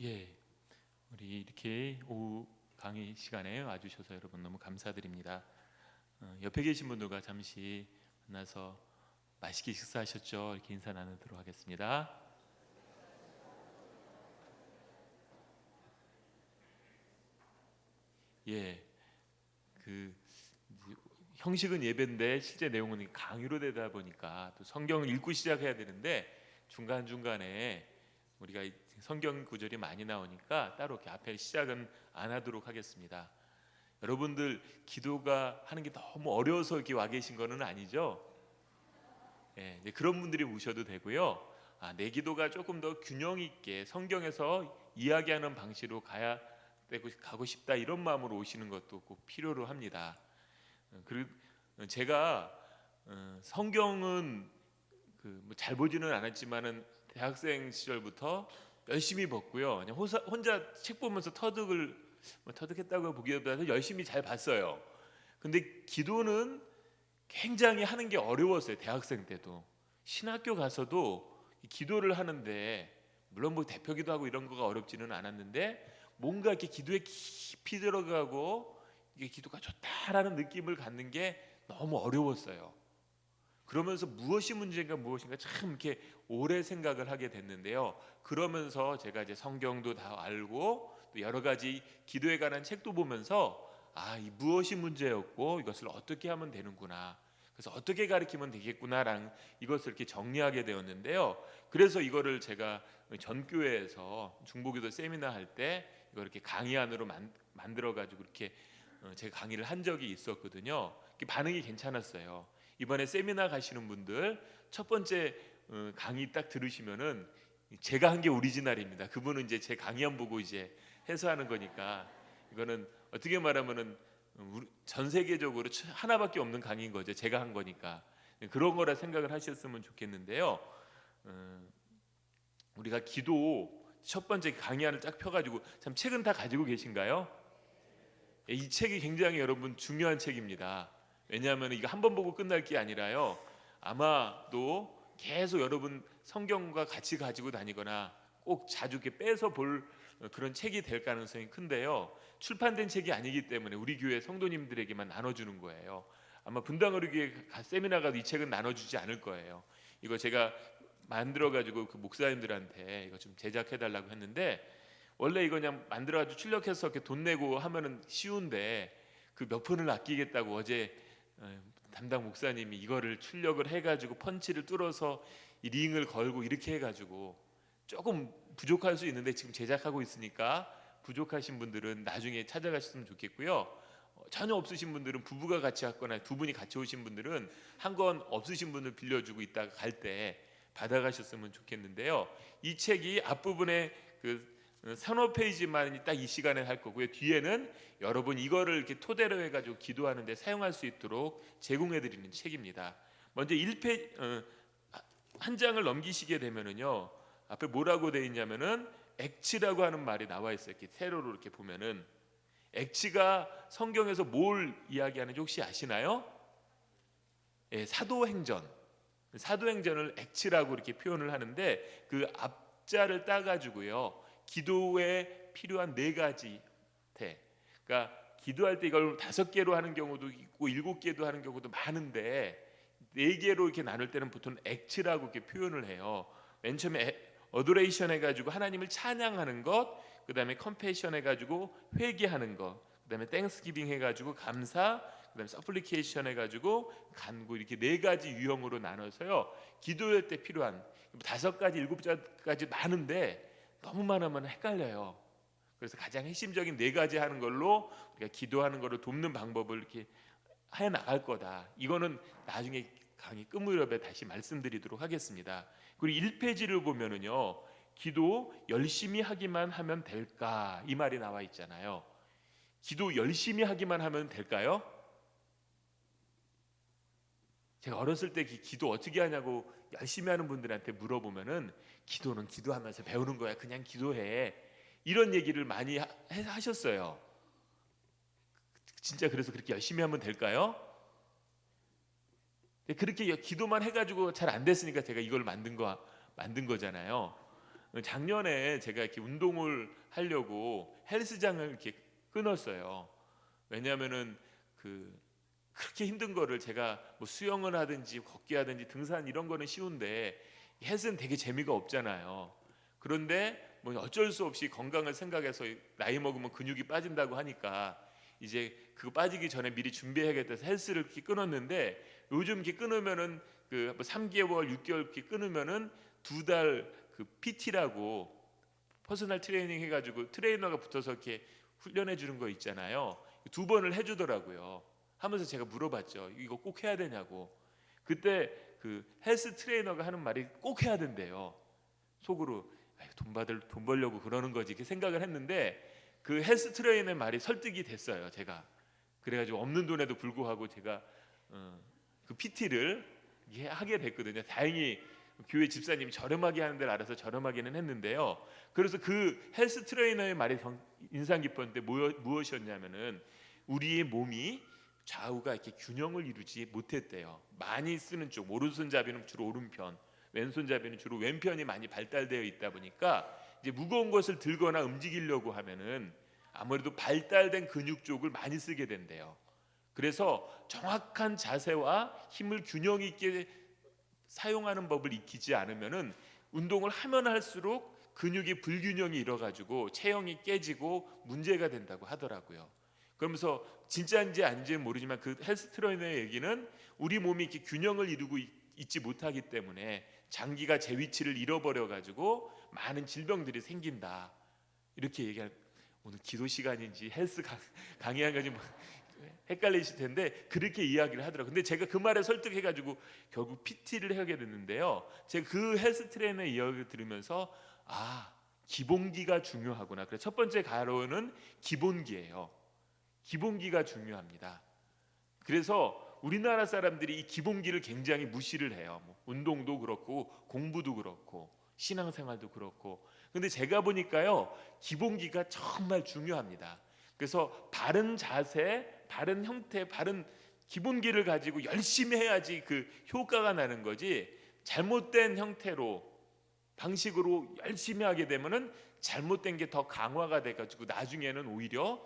예, 우리 이렇게 오후 강의 시간에 와주셔서 여러분 너무 감사드립니다. 옆에 계신 분들과 잠시 만나서 맛있게 식사하셨죠? 이렇게 인사 나누도록 하겠습니다. 예, 그 형식은 예배인데 실제 내용은 강의로 되다 보니까 또 성경을 읽고 시작해야 되는데 중간 중간에 우리가 성경 구절이 많이 나오니까 따로 이렇게 앞에 시작은 안 하도록 하겠습니다. 여러분들 기도가 하는 게 너무 어려워서 이렇게 와 계신 거는 아니죠? 예, 이제 그런 분들이 오셔도 되고요. 내 기도가 조금 더 균형 있게 성경에서 이야기하는 방식으로 가고 싶다 이런 마음으로 오시는 것도 꼭 필요로 합니다. 그리고 제가 성경은 잘 보지는 않았지만은 대학생 시절부터 열심히 봤고요. 그냥 혼자 책 보면서 터득했다고 보기보다는 열심히 잘 봤어요. 근데 기도는 굉장히 하는 게 어려웠어요. 대학생 때도 신학교 가서도 기도를 하는데 물론 뭐 대표기도 하고 이런 거가 어렵지는 않았는데 뭔가 이렇게 기도에 깊이 들어가고 이게 기도가 좋다라는 느낌을 갖는 게 너무 어려웠어요. 그러면서 무엇이 문제인가 무엇인가 참 이렇게 오래 생각을 하게 됐는데요. 그러면서 제가 이제 성경도 다 알고 또 여러 가지 기도에 관한 책도 보면서 이 무엇이 문제였고 이것을 어떻게 하면 되는구나. 그래서 어떻게 가르치면 되겠구나라는 이것을 이렇게 정리하게 되었는데요. 그래서 이거를 제가 전교회에서 중보기도 세미나 할 때 이걸 이렇게 강의안으로 만들어 가지고 이렇게 제가 강의를 한 적이 있었거든요. 반응이 괜찮았어요. 이번에 세미나 가시는 분들 첫 번째 강의 딱 들으시면은 제가 한 게 오리지널입니다. 그분은 이제 제 강의안 보고 이제 해서 하는 거니까 이거는 어떻게 말하면은 전 세계적으로 하나밖에 없는 강의인 거죠. 제가 한 거니까 그런 거라 생각을 하셨으면 좋겠는데요. 우리가 기도 첫 번째 강의안을 딱 펴가지고 참 책은 다 가지고 계신가요? 이 책이 굉장히 여러분 중요한 책입니다. 왜냐하면 이거 한 번 보고 끝날 게 아니라요. 아마도 계속 여러분 성경과 같이 가지고 다니거나 꼭 자주 이렇게 빼서 볼 그런 책이 될 가능성이 큰데요. 출판된 책이 아니기 때문에 우리 교회 성도님들에게만 나눠주는 거예요. 아마 분당어류교회 세미나 가도 이 책은 나눠주지 않을 거예요. 이거 제가 만들어가지고 그 목사님들한테 이거 좀 제작해달라고 했는데 원래 이거 그냥 만들어가지고 출력해서 이렇게 돈 내고 하면은 쉬운데 그 몇 푼을 아끼겠다고 어제 담당 목사님이 이거를 출력을 해가지고 펀치를 뚫어서 이 링을 걸고 이렇게 해가지고 조금 부족할 수 있는데 지금 제작하고 있으니까 부족하신 분들은 나중에 찾아가셨으면 좋겠고요. 전혀 없으신 분들은 부부가 같이 왔거나 두 분이 같이 오신 분들은 한 권 없으신 분을 빌려주고 있다가 갈 때 받아가셨으면 좋겠는데요. 이 책이 앞부분에 서너 페이지만 딱 이 시간에 할 거고요. 뒤에는 여러분 이거를 이렇게 토대로 해가지고 기도하는데 사용할 수 있도록 제공해드리는 책입니다. 먼저 1페이지 한 장을 넘기시게 되면은요 앞에 뭐라고 되어 있냐면은 액치라고 하는 말이 나와 있어요. 이렇게 세로로 이렇게 보면은 액치가 성경에서 뭘 이야기하는지 혹시 아시나요? 예, 사도행전을 액치라고 이렇게 표현을 하는데 그 앞자를 따가지고요 기도에 필요한 네 가지 태. 그러니까 기도할 때 이걸 5개로 하는 경우도 있고 7개도 하는 경우도 많은데 4개로 이렇게 나눌 때는 보통 액츠라고 이렇게 표현을 해요. 맨 처음에 어도레이션 해가지고 하나님을 찬양하는 것, 그 다음에 컴패션 해가지고 회개하는 것, 그 다음에 땡스기빙 해가지고 감사, 그 다음에 서플리케이션 해가지고 간구 이렇게 4가지 유형으로 나눠서요. 기도할 때 필요한 5가지, 7가지 많은데 너무 많으면 헷갈려요. 그래서 가장 핵심적인 4가지 하는 걸로 우리가 기도하는 거를 돕는 방법을 이렇게 해 나갈 거다. 이거는 나중에 강의 끝 무렵에 다시 말씀드리도록 하겠습니다. 그리고 1페이지를 보면은요. 기도 열심히 하기만 하면 될까? 이 말이 나와 있잖아요. 기도 열심히 하기만 하면 될까요? 제가 어렸을 때 기도 어떻게 하냐고 열심히 하는 분들한테 물어보면은 기도는 기도하면서 배우는 거야. 그냥 기도해. 이런 얘기를 많이 하셨어요. 진짜 그래서 그렇게 열심히 하면 될까요? 그렇게 기도만 해가지고 잘 안 됐으니까 제가 이걸 만든 거잖아요. 작년에 제가 이렇게 운동을 하려고 헬스장을 이렇게 끊었어요. 왜냐하면은 그렇게 힘든 거를 제가 뭐 수영을 하든지 걷기 하든지 등산 이런 거는 쉬운데 헬스는 되게 재미가 없잖아요. 그런데 뭐 어쩔 수 없이 건강을 생각해서 나이 먹으면 근육이 빠진다고 하니까 이제 그거 빠지기 전에 미리 준비해야겠다 해서 헬스를 이렇게 끊었는데, 요즘 이렇게 끊으면은 그 3개월, 6개월 이렇게 끊으면은 2달 그 PT라고 퍼스널 트레이닝 해가지고 트레이너가 붙어서 이렇게 훈련해 주는 거 있잖아요. 2번을 해주더라고요. 하면서 제가 물어봤죠. 이거 꼭 해야 되냐고. 그때 그 헬스 트레이너가 하는 말이 꼭 해야 된대요. 속으로 돈 벌려고 그러는 거지 이렇게 생각을 했는데, 그 헬스 트레이너의 말이 설득이 됐어요. 제가 그래가지고 없는 돈에도 불구하고 제가 그 PT를 하게 됐거든요. 다행히 교회 집사님이 저렴하게 하는 데를 알아서 저렴하게는 했는데요. 그래서 그 헬스 트레이너의 말이 인상 깊었는데 무엇이었냐면은 우리의 몸이 좌우가 이렇게 균형을 이루지 못했대요. 많이 쓰는 쪽, 오른손잡이는 주로 오른편, 왼손잡이는 주로 왼편이 많이 발달되어 있다 보니까 이제 무거운 것을 들거나 움직이려고 하면은 아무래도 발달된 근육 쪽을 많이 쓰게 된대요. 그래서 정확한 자세와 힘을 균형 있게 사용하는 법을 익히지 않으면은 운동을 하면 할수록 근육이 불균형이 일어가지고 체형이 깨지고 문제가 된다고 하더라고요. 그러면서 진짜인지 아닌지는 모르지만 그 헬스 트레이너의 얘기는 우리 몸이 이렇게 균형을 이루고 있지 못하기 때문에 장기가 제 위치를 잃어버려 가지고 많은 질병들이 생긴다, 이렇게 얘기할. 오늘 기도 시간인지 헬스 강의한 건지 뭐 헷갈리실 텐데 그렇게 이야기를 하더라고요. 근데 제가 그 말에 설득해 가지고 결국 PT를 하게 됐는데요. 제가 그 헬스 트레이너의 이야기를 들으면서 기본기가 중요하구나. 그래서 첫 번째 가로는 기본기예요. 기본기가 중요합니다. 그래서 우리나라 사람들이 이 기본기를 굉장히 무시를 해요. 뭐 운동도 그렇고 공부도 그렇고 신앙생활도 그렇고. 근데 제가 보니까요, 기본기가 정말 중요합니다. 그래서 바른 자세, 바른 형태, 바른 기본기를 가지고 열심히 해야지 그 효과가 나는 거지, 잘못된 형태로 방식으로 열심히 하게 되면은 잘못된 게 더 강화가 돼 가지고 나중에는 오히려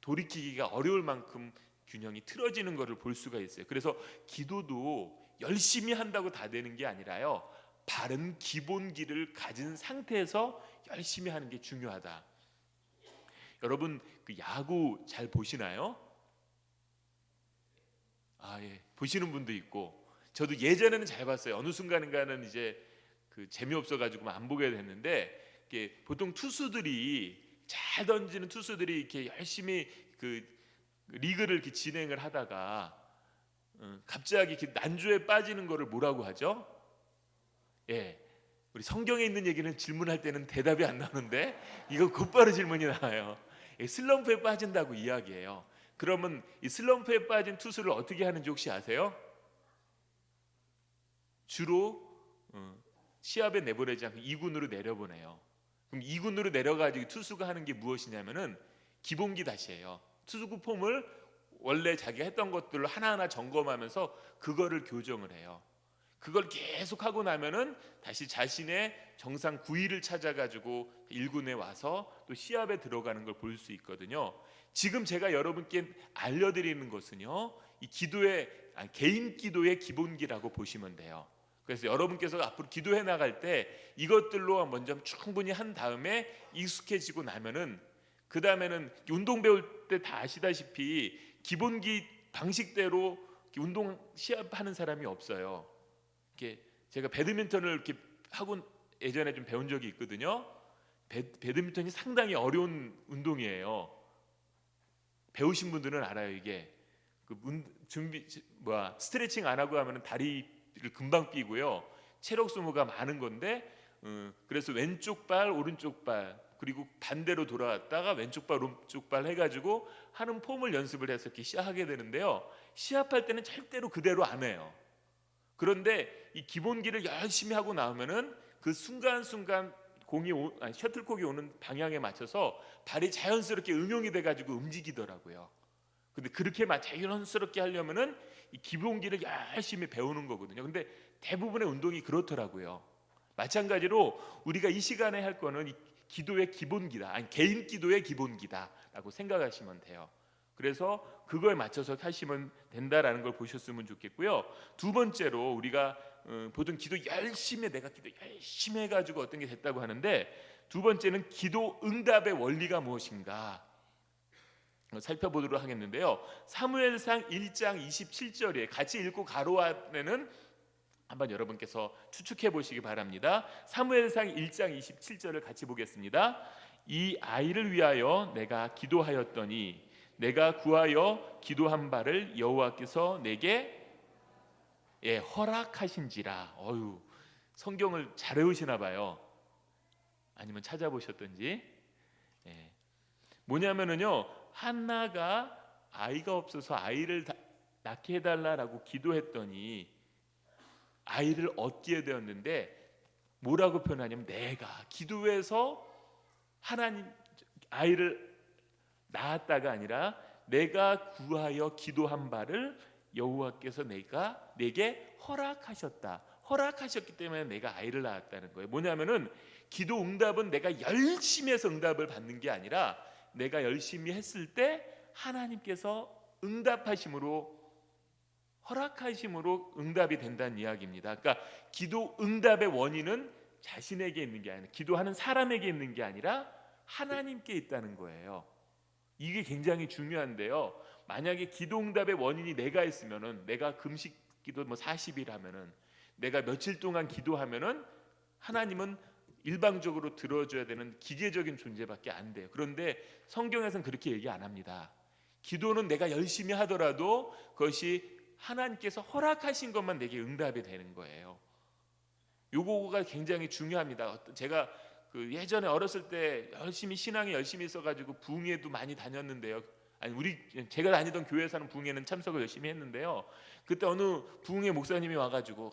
돌이키기가 어려울 만큼 균형이 틀어지는 것을 볼 수가 있어요. 그래서 기도도 열심히 한다고 다 되는 게 아니라요, 바른 기본기를 가진 상태에서 열심히 하는 게 중요하다. 여러분 그 야구 잘 보시나요? 예, 보시는 분도 있고, 저도 예전에는 잘 봤어요. 어느 순간인가는 이제 그 재미없어 가지고 안 보게 됐는데, 이게 보통 투수들이 잘 던지는 투수들이 이렇게 열심히 그 리그를 이렇게 진행을 하다가 갑자기 이렇게 난조에 빠지는 거를 뭐라고 하죠? 예, 우리 성경에 있는 얘기는 질문할 때는 대답이 안 나오는데 이거 곧바로 질문이 나와요. 슬럼프에 빠진다고 이야기해요. 그러면 이 슬럼프에 빠진 투수를 어떻게 하는지 혹시 아세요? 주로 시합에 내보내지 않고 2군으로 내려보내요. 그럼 2군으로 내려가지고 투수가 하는 게 무엇이냐면은 기본기 다시 해요. 투수 폼을 원래 자기가 했던 것들로 하나하나 점검하면서 그거를 교정을 해요. 그걸 계속 하고 나면은 다시 자신의 정상 구위를 찾아가지고 1군에 와서 또 시합에 들어가는 걸 볼 수 있거든요. 지금 제가 여러분께 알려드리는 것은요, 이 개인 기도의 기본기라고 보시면 돼요. 그래서 여러분께서 앞으로 기도해 나갈 때 이것들로 먼저 충분히 한 다음에 익숙해지고 나면은, 그 다음에는 운동 배울 때 다 아시다시피 기본기 방식대로 운동 시합하는 사람이 없어요. 이렇게 제가 배드민턴을 이렇게 하고 예전에 좀 배운 적이 있거든요. 배드민턴이 상당히 어려운 운동이에요. 배우신 분들은 알아요. 이게 스트레칭 안 하고 하면 다리를 금방 삐고요. 체력 소모가 많은 건데, 그래서 왼쪽 발, 오른쪽 발, 그리고 반대로 돌아왔다가 왼쪽 발, 오른쪽 발 해가지고 하는 폼을 연습을 해서 이렇게 시합하게 되는데요. 시합할 때는 절대로 그대로 안 해요. 그런데 이 기본기를 열심히 하고 나오면은 그 순간순간 셔틀콕이 오는 방향에 맞춰서 발이 자연스럽게 응용이 돼가지고 움직이더라고요. 근데 그렇게 자연스럽게 하려면은 이 기본기를 열심히 배우는 거거든요. 근데 대부분의 운동이 그렇더라고요. 마찬가지로 우리가 이 시간에 할 거는 기도의 기본기다, 아니 개인 기도의 기본기다라고 생각하시면 돼요. 그래서 그거에 맞춰서 하시면 된다라는 걸 보셨으면 좋겠고요. 두 번째로 우리가 보통 기도 열심히 내가 기도 열심히 해가지고 어떤 게 됐다고 하는데, 두 번째는 기도 응답의 원리가 무엇인가 살펴보도록 하겠는데요. 사무엘상 1장 27절에 같이 읽고 가로 안에는 한번 여러분께서 추측해 보시기 바랍니다. 사무엘상 1장 27절을 같이 보겠습니다. 이 아이를 위하여 내가 기도하였더니 내가 구하여 기도한 바를 여호와께서 내게 허락하신지라. 성경을 잘 외우시나 봐요. 아니면 찾아보셨던지. 뭐냐면은요, 한나가 아이가 없어서 아이를 낳게 해달라라고 기도했더니 아이를 얻게 되었는데, 뭐라고 표현하냐면 내가 기도해서 하나님 아이를 낳았다가 아니라 내가 구하여 기도한 바를 여호와께서 내게 허락하셨기 때문에 내가 아이를 낳았다는 거예요. 뭐냐면은 기도 응답은 내가 열심히 해서 응답을 받는 게 아니라 내가 열심히 했을 때 하나님께서 허락하심으로 응답이 된다는 이야기입니다. 그러니까 기도 응답의 원인은 자신에게 있는 게 아니라, 기도하는 사람에게 있는 게 아니라 하나님께 있다는 거예요. 이게 굉장히 중요한데요. 만약에 기도 응답의 원인이 내가 있으면은, 내가 금식 기도 40일 하면은, 내가 며칠 동안 기도하면은 하나님은 일방적으로 들어줘야 되는 기계적인 존재밖에 안 돼요. 그런데 성경에서는 그렇게 얘기 안 합니다. 기도는 내가 열심히 하더라도 그것이 하나님께서 허락하신 것만 내게 응답이 되는 거예요. 요거가 굉장히 중요합니다. 제가 예전에 어렸을 때 신앙에 열심히 있어가지고 부흥회도 많이 다녔는데요. 제가 다니던 교회에서는 부흥회는 참석을 열심히 했는데요. 그때 어느 부흥회 목사님이 와가지고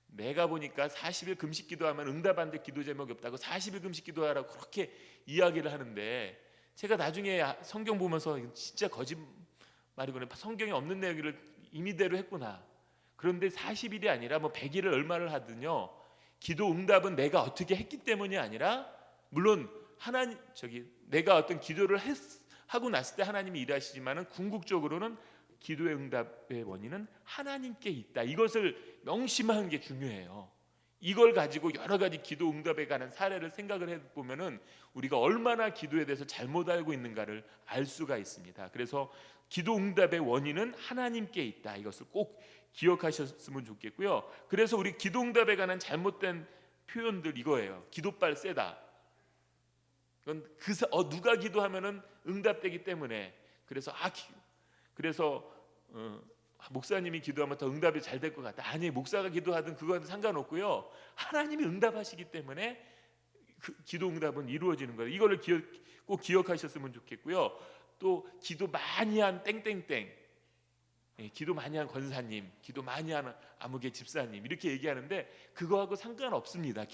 내가 보니까 40일 금식 기도하면 응답 안 될 기도 제목이 없다고 40일 금식 기도하라고 그렇게 이야기를 하는데, 제가 나중에 성경 보면서 진짜 거짓말이구나, 성경에 없는 내용을 임의대로 했구나. 그런데 40일이 아니라 100일을 얼마를 하든요, 기도 응답은 내가 어떻게 했기 때문이 아니라, 물론 내가 어떤 기도를 하고 났을 때 하나님이 일하시지만은 궁극적으로는 기도의 응답의 원인은 하나님께 있다. 이것을 명심하는 게 중요해요. 이걸 가지고 여러 가지 기도 응답에 관한 사례를 생각을 해보면은 우리가 얼마나 기도에 대해서 잘못 알고 있는가를 알 수가 있습니다. 그래서 기도 응답의 원인은 하나님께 있다. 이것을 꼭 기억하셨으면 좋겠고요. 그래서 우리 기도 응답에 관한 잘못된 표현들 이거예요. 기도빨 세다. 이건 누가 기도하면은 응답되기 때문에, 그래서 목사님이 기도하면 더 응답이 잘 될 것 같다. 아니, 목사가 기도하든 그거는 상관없고요. 하나님이 응답하시기 때문에 기도 응답은 이루어지는 거예요. 이거를 꼭 기억하셨으면 좋겠고요. 또 기도 많이 한 땡땡땡, 기도 많이 한 권사님, 기도 많이 한 아무개 집사님 이렇게 얘기하는데 그거하고 상관없습니다.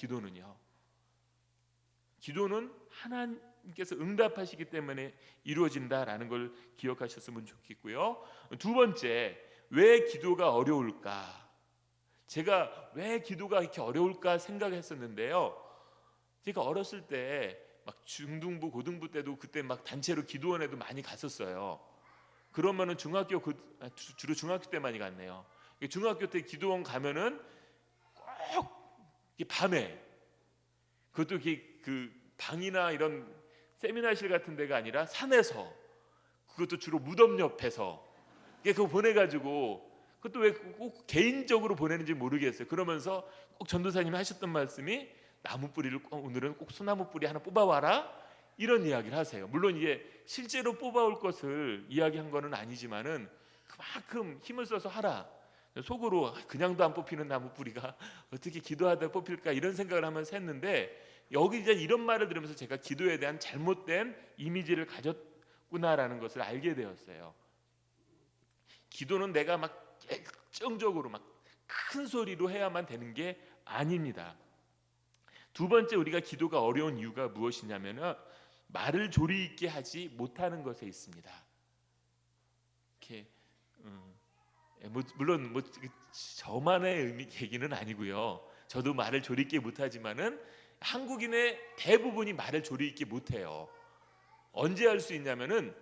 기도는 하나님께서 응답하시기 때문에 이루어진다라는 걸 기억하셨으면 좋겠고요. 두 번째, 왜 기도가 어려울까? 제가 왜 기도가 이렇게 어려울까 생각했었는데요. 제가 어렸을 때 중등부, 고등부 때도 그때 단체로 기도원에도 많이 갔었어요. 그러면은 주로 중학교 때 많이 갔네요. 중학교 때 기도원 가면은 꼭 밤에, 그것도 그 방이나 이런 세미나실 같은 데가 아니라 산에서, 그것도 주로 무덤 옆에서 그거 보내가지고, 그것도 왜 꼭 개인적으로 보내는지 모르겠어요. 그러면서 꼭 전도사님이 하셨던 말씀이 나무 뿌리를 오늘은 꼭 소나무 뿌리 하나 뽑아와라, 이런 이야기를 하세요. 물론 이게 실제로 뽑아올 것을 이야기한 거는 아니지만은 그만큼 힘을 써서 하라. 속으로 그냥도 안 뽑히는 나무 뿌리가 어떻게 기도하다 뽑힐까, 이런 생각을 하면서 했는데, 여기 이제 이런 말을 들으면서 제가 기도에 대한 잘못된 이미지를 가졌구나라는 것을 알게 되었어요. 기도는 내가 열정적으로 큰 소리로 해야만 되는 게 아닙니다. 두 번째, 우리가 기도가 어려운 이유가 무엇이냐면 말을 조리 있게 하지 못하는 것에 있습니다. 이렇게 물론 저만의 얘기는 아니고요. 저도 말을 조리 있게 못하지만은 한국인의 대부분이 말을 조리 있게 못해요. 언제 할 수 있냐면은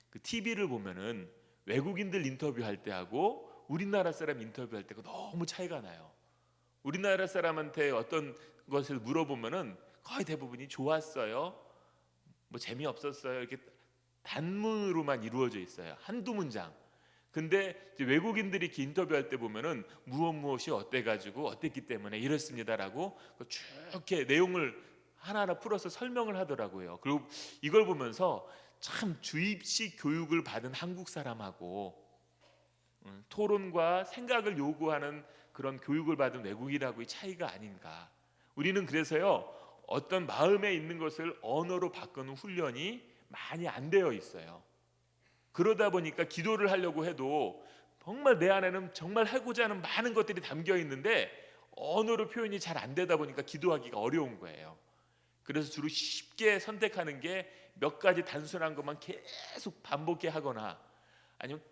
그 TV를 보면은 외국인들 인터뷰할 때하고 우리나라 사람 인터뷰할 때가 너무 차이가 나요. 우리나라 사람한테 어떤 것을 물어보면은 거의 대부분이 좋았어요, 뭐 재미없었어요, 이렇게 단문으로만 이루어져 있어요. 한두 문장. 근데 이제 외국인들이 이렇게 인터뷰할 때 보면은 무엇이 어때가지고 어땠기 때문에 이렇습니다라고 쭉 이렇게 내용을 하나하나 풀어서 설명을 하더라고요. 그리고 이걸 보면서 참 주입식 교육을 받은 한국 사람하고 토론과 생각을 요구하는 그런 교육을 받은 외국인하고의 차이가 아닌가. 우리는 그래서요, 어떤 마음에 있는 것을 언어로 바꾸는 훈련이 많이 안 되어 있어요. 그러다 보니까 기도를 하려고 해도 정말 내 안에는 정말 하고자 하는 많은 것들이 담겨 있는데 언어로 표현이 잘 안 되다 보니까 기도하기가 어려운 거예요. 그래서 주로 쉽게 선택하는 게 몇 가지 단순한 것만 계속 반복해 하거나 아니면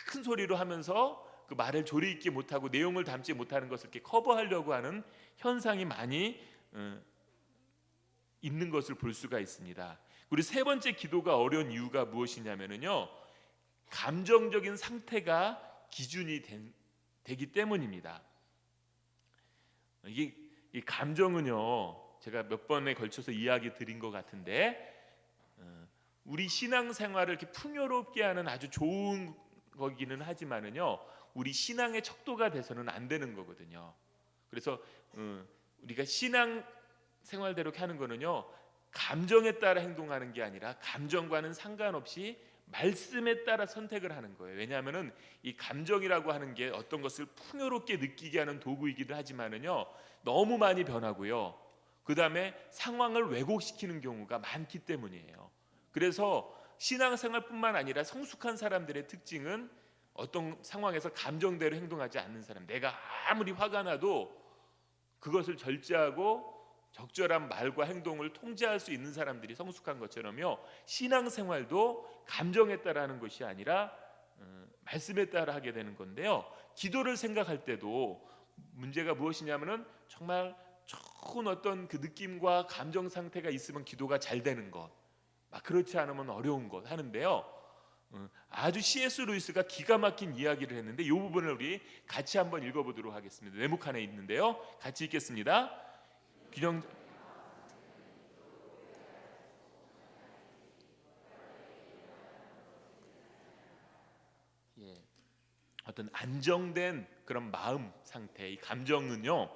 큰 소리로 하면서 그 말을 조리 있게 못하고 내용을 담지 못하는 것을 이렇게 커버하려고 하는 현상이 많이 있는 것을 볼 수가 있습니다. 그리고 세 번째 기도가 어려운 이유가 무엇이냐면요, 감정적인 상태가 기준이 되기 때문입니다. 이 감정은요, 제가 몇 번에 걸쳐서 이야기 드린 것 같은데 우리 신앙생활을 이렇게 풍요롭게 하는 아주 좋은 거기는 하지만은요, 우리 신앙의 척도가 돼서는 안 되는 거거든요. 그래서 우리가 신앙 생활대로 하는 거는요, 감정에 따라 행동하는 게 아니라 감정과는 상관없이 말씀에 따라 선택을 하는 거예요. 왜냐하면은 이 감정이라고 하는 게 어떤 것을 풍요롭게 느끼게 하는 도구이기도 하지만은요, 너무 많이 변하고요, 그 다음에 상황을 왜곡시키는 경우가 많기 때문이에요. 그래서 신앙생활뿐만 아니라 성숙한 사람들의 특징은 어떤 상황에서 감정대로 행동하지 않는 사람, 내가 아무리 화가 나도 그것을 절제하고 적절한 말과 행동을 통제할 수 있는 사람들이 성숙한 것처럼요, 신앙생활도 감정에 따라 하는 것이 아니라 말씀에 따라 하게 되는 건데요, 기도를 생각할 때도 문제가 무엇이냐면은 정말 좋은 어떤 그 느낌과 감정 상태가 있으면 기도가 잘 되는 것, 그렇지 않으면 어려운 것 하는데요, 아주 C.S. 루이스가 기가 막힌 이야기를 했는데 이 부분을 우리 같이 한번 읽어보도록 하겠습니다. 네모칸에 있는데요, 같이 읽겠습니다. 균형 어떤 안정된 그런 마음 상태, 이 감정은요,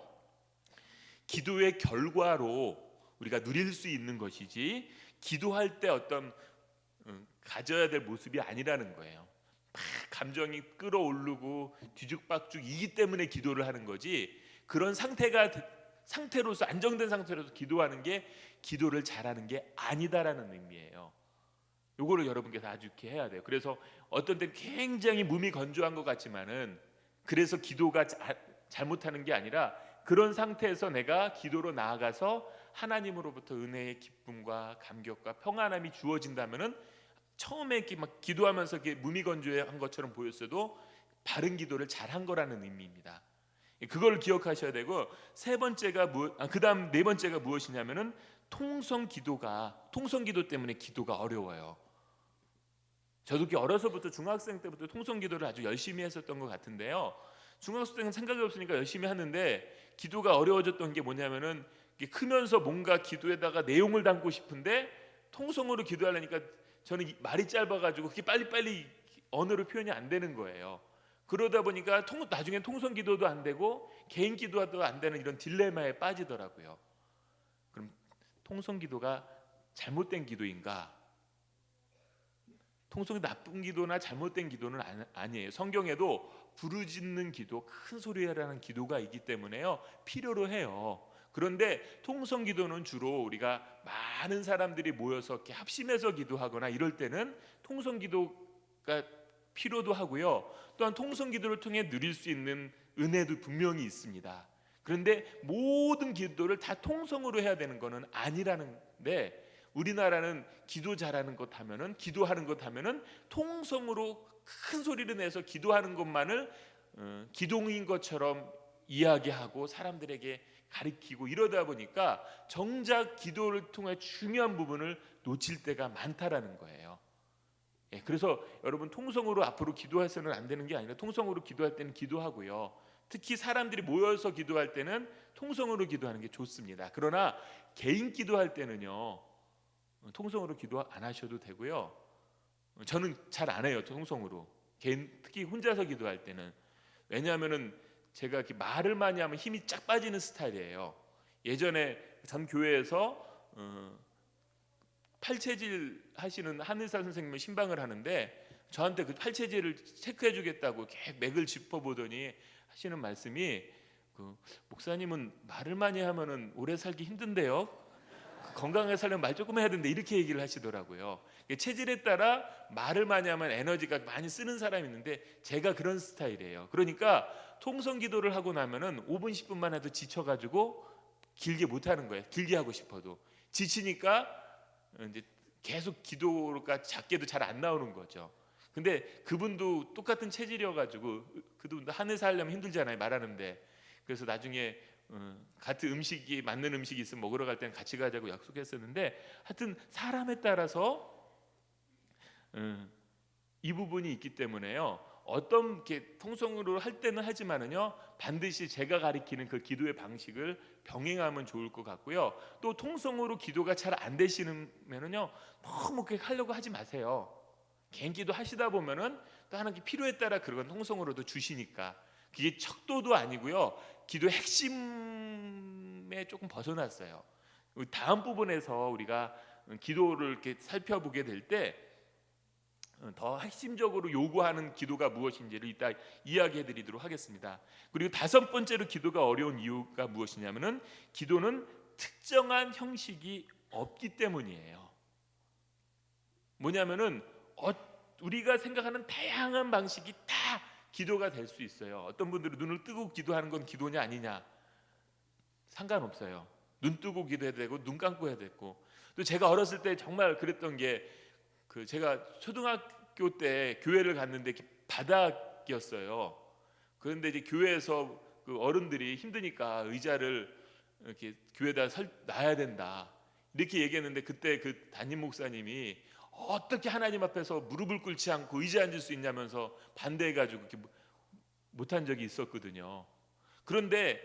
기도의 결과로 우리가 누릴 수 있는 것이지 기도할 때 어떤 가져야 될 모습이 아니라는 거예요. 막 감정이 끌어오르고 뒤죽박죽이기 때문에 기도를 하는 거지, 그런 상태로서 안정된 상태로서 기도하는 게 기도를 잘하는 게 아니다라는 의미예요. 요거를 여러분께서 아주 이렇게 해야 돼요. 그래서 어떤 때 굉장히 몸이 건조한 것 같지만은 그래서 기도가 잘못하는 게 아니라 그런 상태에서 내가 기도로 나아가서 하나님으로부터 은혜의 기쁨과 감격과 평안함이 주어진다면은 처음에 이렇게 막 기도하면서 이렇게 몸이 건조한 것처럼 보였어도 바른 기도를 잘한 거라는 의미입니다. 그걸 기억하셔야 되고, 세 번째가 그다음 네 번째가 무엇이냐면은 통성 기도 때문에 기도가 어려워요. 저도 이렇게 어려서부터 중학생 때부터 통성 기도를 아주 열심히 했었던 것 같은데요, 중학생 때는 생각이 없으니까 열심히 하는데 기도가 어려워졌던 게 뭐냐면은 크면서 뭔가 기도에다가 내용을 담고 싶은데 통성으로 기도하려니까 저는 말이 짧아가지고 그게 빨리빨리 언어로 표현이 안 되는 거예요. 그러다 보니까 나중에 통성 기도도 안 되고 개인 기도도 안 되는 이런 딜레마에 빠지더라고요. 그럼 통성 기도가 잘못된 기도인가? 통성이 나쁜 기도나 잘못된 기도는 아니에요. 성경에도 부르짖는 기도, 큰 소리로 하는 기도가 있기 때문에요, 필요로 해요. 그런데 통성 기도는 주로 우리가 많은 사람들이 모여서 이렇게 합심해서 기도하거나 이럴 때는 통성 기도가 필요도 하고요, 또한 통성 기도를 통해 누릴 수 있는 은혜도 분명히 있습니다. 그런데 모든 기도를 다 통성으로 해야 되는 것은 아니라는데, 우리나라는 기도 잘하는 것 하면은 기도하는 것 하면은 통성으로 큰 소리를 내서 기도하는 것만을 기도인 것처럼 이야기하고 사람들에게 가르치고 이러다 보니까 정작 기도를 통해 중요한 부분을 놓칠 때가 많다라는 거예요. 그래서 여러분, 통성으로 앞으로 기도해서는 안 되는 게 아니라 통성으로 기도할 때는 기도하고요. 특히 사람들이 모여서 기도할 때는 통성으로 기도하는 게 좋습니다. 그러나 개인 기도할 때는요, 통성으로 기도 안 하셔도 되고요. 저는 잘 안 해요, 통성으로. 개인, 특히 혼자서 기도할 때는. 왜냐하면은 제가 이렇게 말을 많이 하면 힘이 쫙 빠지는 스타일이에요. 예전에 전 교회에서 팔체질 하시는 한의사 선생님을 신방을 하는데 저한테 그 팔체질을 체크해 주겠다고 계속 맥을 짚어보더니 하시는 말씀이, 목사님은 말을 많이 하면은 오래 살기 힘든데요, 건강하게 살려면 말 조금 해야 된다, 이렇게 얘기를 하시더라고요. 체질에 따라 말을 많이 하면 에너지가 많이 쓰는 사람이 있는데 제가 그런 스타일이에요. 그러니까 통성 기도를 하고 나면은 5분 10분만 해도 지쳐가지고 길게 못 하는 거예요. 길게 하고 싶어도 지치니까 이제 계속 기도가 작게도 잘 안 나오는 거죠. 근데 그분도 똑같은 체질이어가지고, 그분도 한의사 하려면 힘들잖아요, 말하는데. 그래서 나중에 같은 음식이 맞는 음식이 있으면 먹으러 갈 때는 같이 가자고 약속했었는데, 하여튼 사람에 따라서 이 부분이 있기 때문에요, 어떤 게 통성으로 할 때는 하지만은요, 반드시 제가 가리키는 그 기도의 방식을 병행하면 좋을 것 같고요. 또 통성으로 기도가 잘 안 되시면은요, 너무 그렇게 하려고 하지 마세요. 개인 기도 하시다 보면은 또 하나님께 필요에 따라 그런 통성으로도 주시니까, 그게 척도도 아니고요, 기도의 핵심에 조금 벗어났어요. 다음 부분에서 우리가 기도를 이렇게 살펴보게 될 때 더 핵심적으로 요구하는 기도가 무엇인지를 이따 이야기해 드리도록 하겠습니다. 그리고 다섯 번째로 기도가 어려운 이유가 무엇이냐면은, 기도는 특정한 형식이 없기 때문이에요. 뭐냐면은 우리가 생각하는 다양한 방식이 다 기도가 될 수 있어요. 어떤 분들은 눈을 뜨고 기도하는 건 기도냐 아니냐 상관없어요. 눈 뜨고 기도해도 되고 눈 감고 해도 되고. 또 제가 어렸을 때 정말 그랬던 게, 제가 초등학교 때 교회를 갔는데 바닥이었어요. 그런데 이제 교회에서 그 어른들이 힘드니까 의자를 이렇게 교회에다 놔야 된다, 이렇게 얘기했는데, 그때 그 담임 목사님이 어떻게 하나님 앞에서 무릎을 꿇지 않고 의자에 앉을 수 있냐면서 반대해가지고 이렇게 못한 적이 있었거든요. 그런데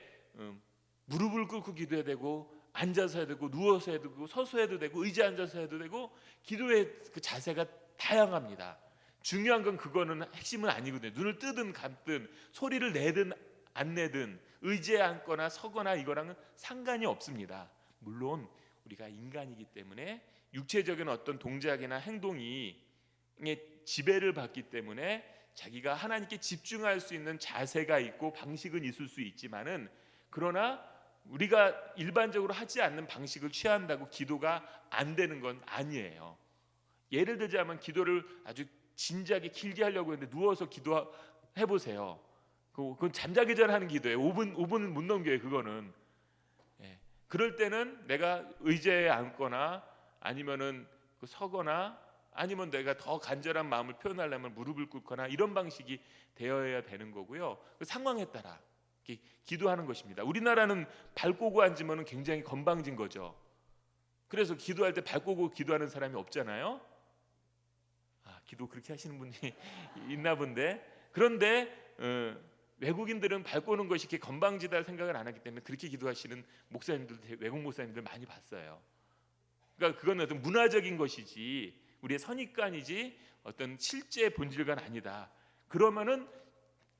무릎을 꿇고 기도해야 되고, 앉아서 해야 되고, 누워서 해야 되고, 서서 해도 되고, 의자에 앉아서 해도 되고, 기도의 그 자세가 다양합니다. 중요한 건 그거는 핵심은 아니거든요. 눈을 뜨든 감든, 소리를 내든 안 내든, 의자에 앉거나 서거나 이거랑은 상관이 없습니다. 물론 우리가 인간이기 때문에 육체적인 어떤 동작이나 행동이 지배를 받기 때문에 자기가 하나님께 집중할 수 있는 자세가 있고 방식은 있을 수 있지만은, 그러나 우리가 일반적으로 하지 않는 방식을 취한다고 기도가 안 되는 건 아니에요. 예를 들자면, 기도를 아주 진지하게 길게 하려고 했는데 누워서 기도해 보세요. 그건 잠자기 전 하는 기도예요. 5분은 못 넘겨요, 그거는. 그럴 때는 내가 의자에 앉거나 아니면은 서거나, 아니면 내가 더 간절한 마음을 표현하려면 무릎을 꿇거나, 이런 방식이 되어야 되는 거고요. 그 상황에 따라 기도하는 것입니다. 우리나라는 발 꼬고 앉으면 굉장히 건방진 거죠. 그래서 기도할 때 발 꼬고 기도하는 사람이 없잖아요. 기도 그렇게 하시는 분이 있나 본데. 그런데 외국인들은 발 꼬는 것이 이렇게 건방지다 생각을 안 하기 때문에 그렇게 기도하시는 목사님들, 외국 목사님들 많이 봤어요. 그러니까 그건 어떤 문화적인 것이지 우리의 선입관이지 어떤 실제 본질은 아니다. 그러면은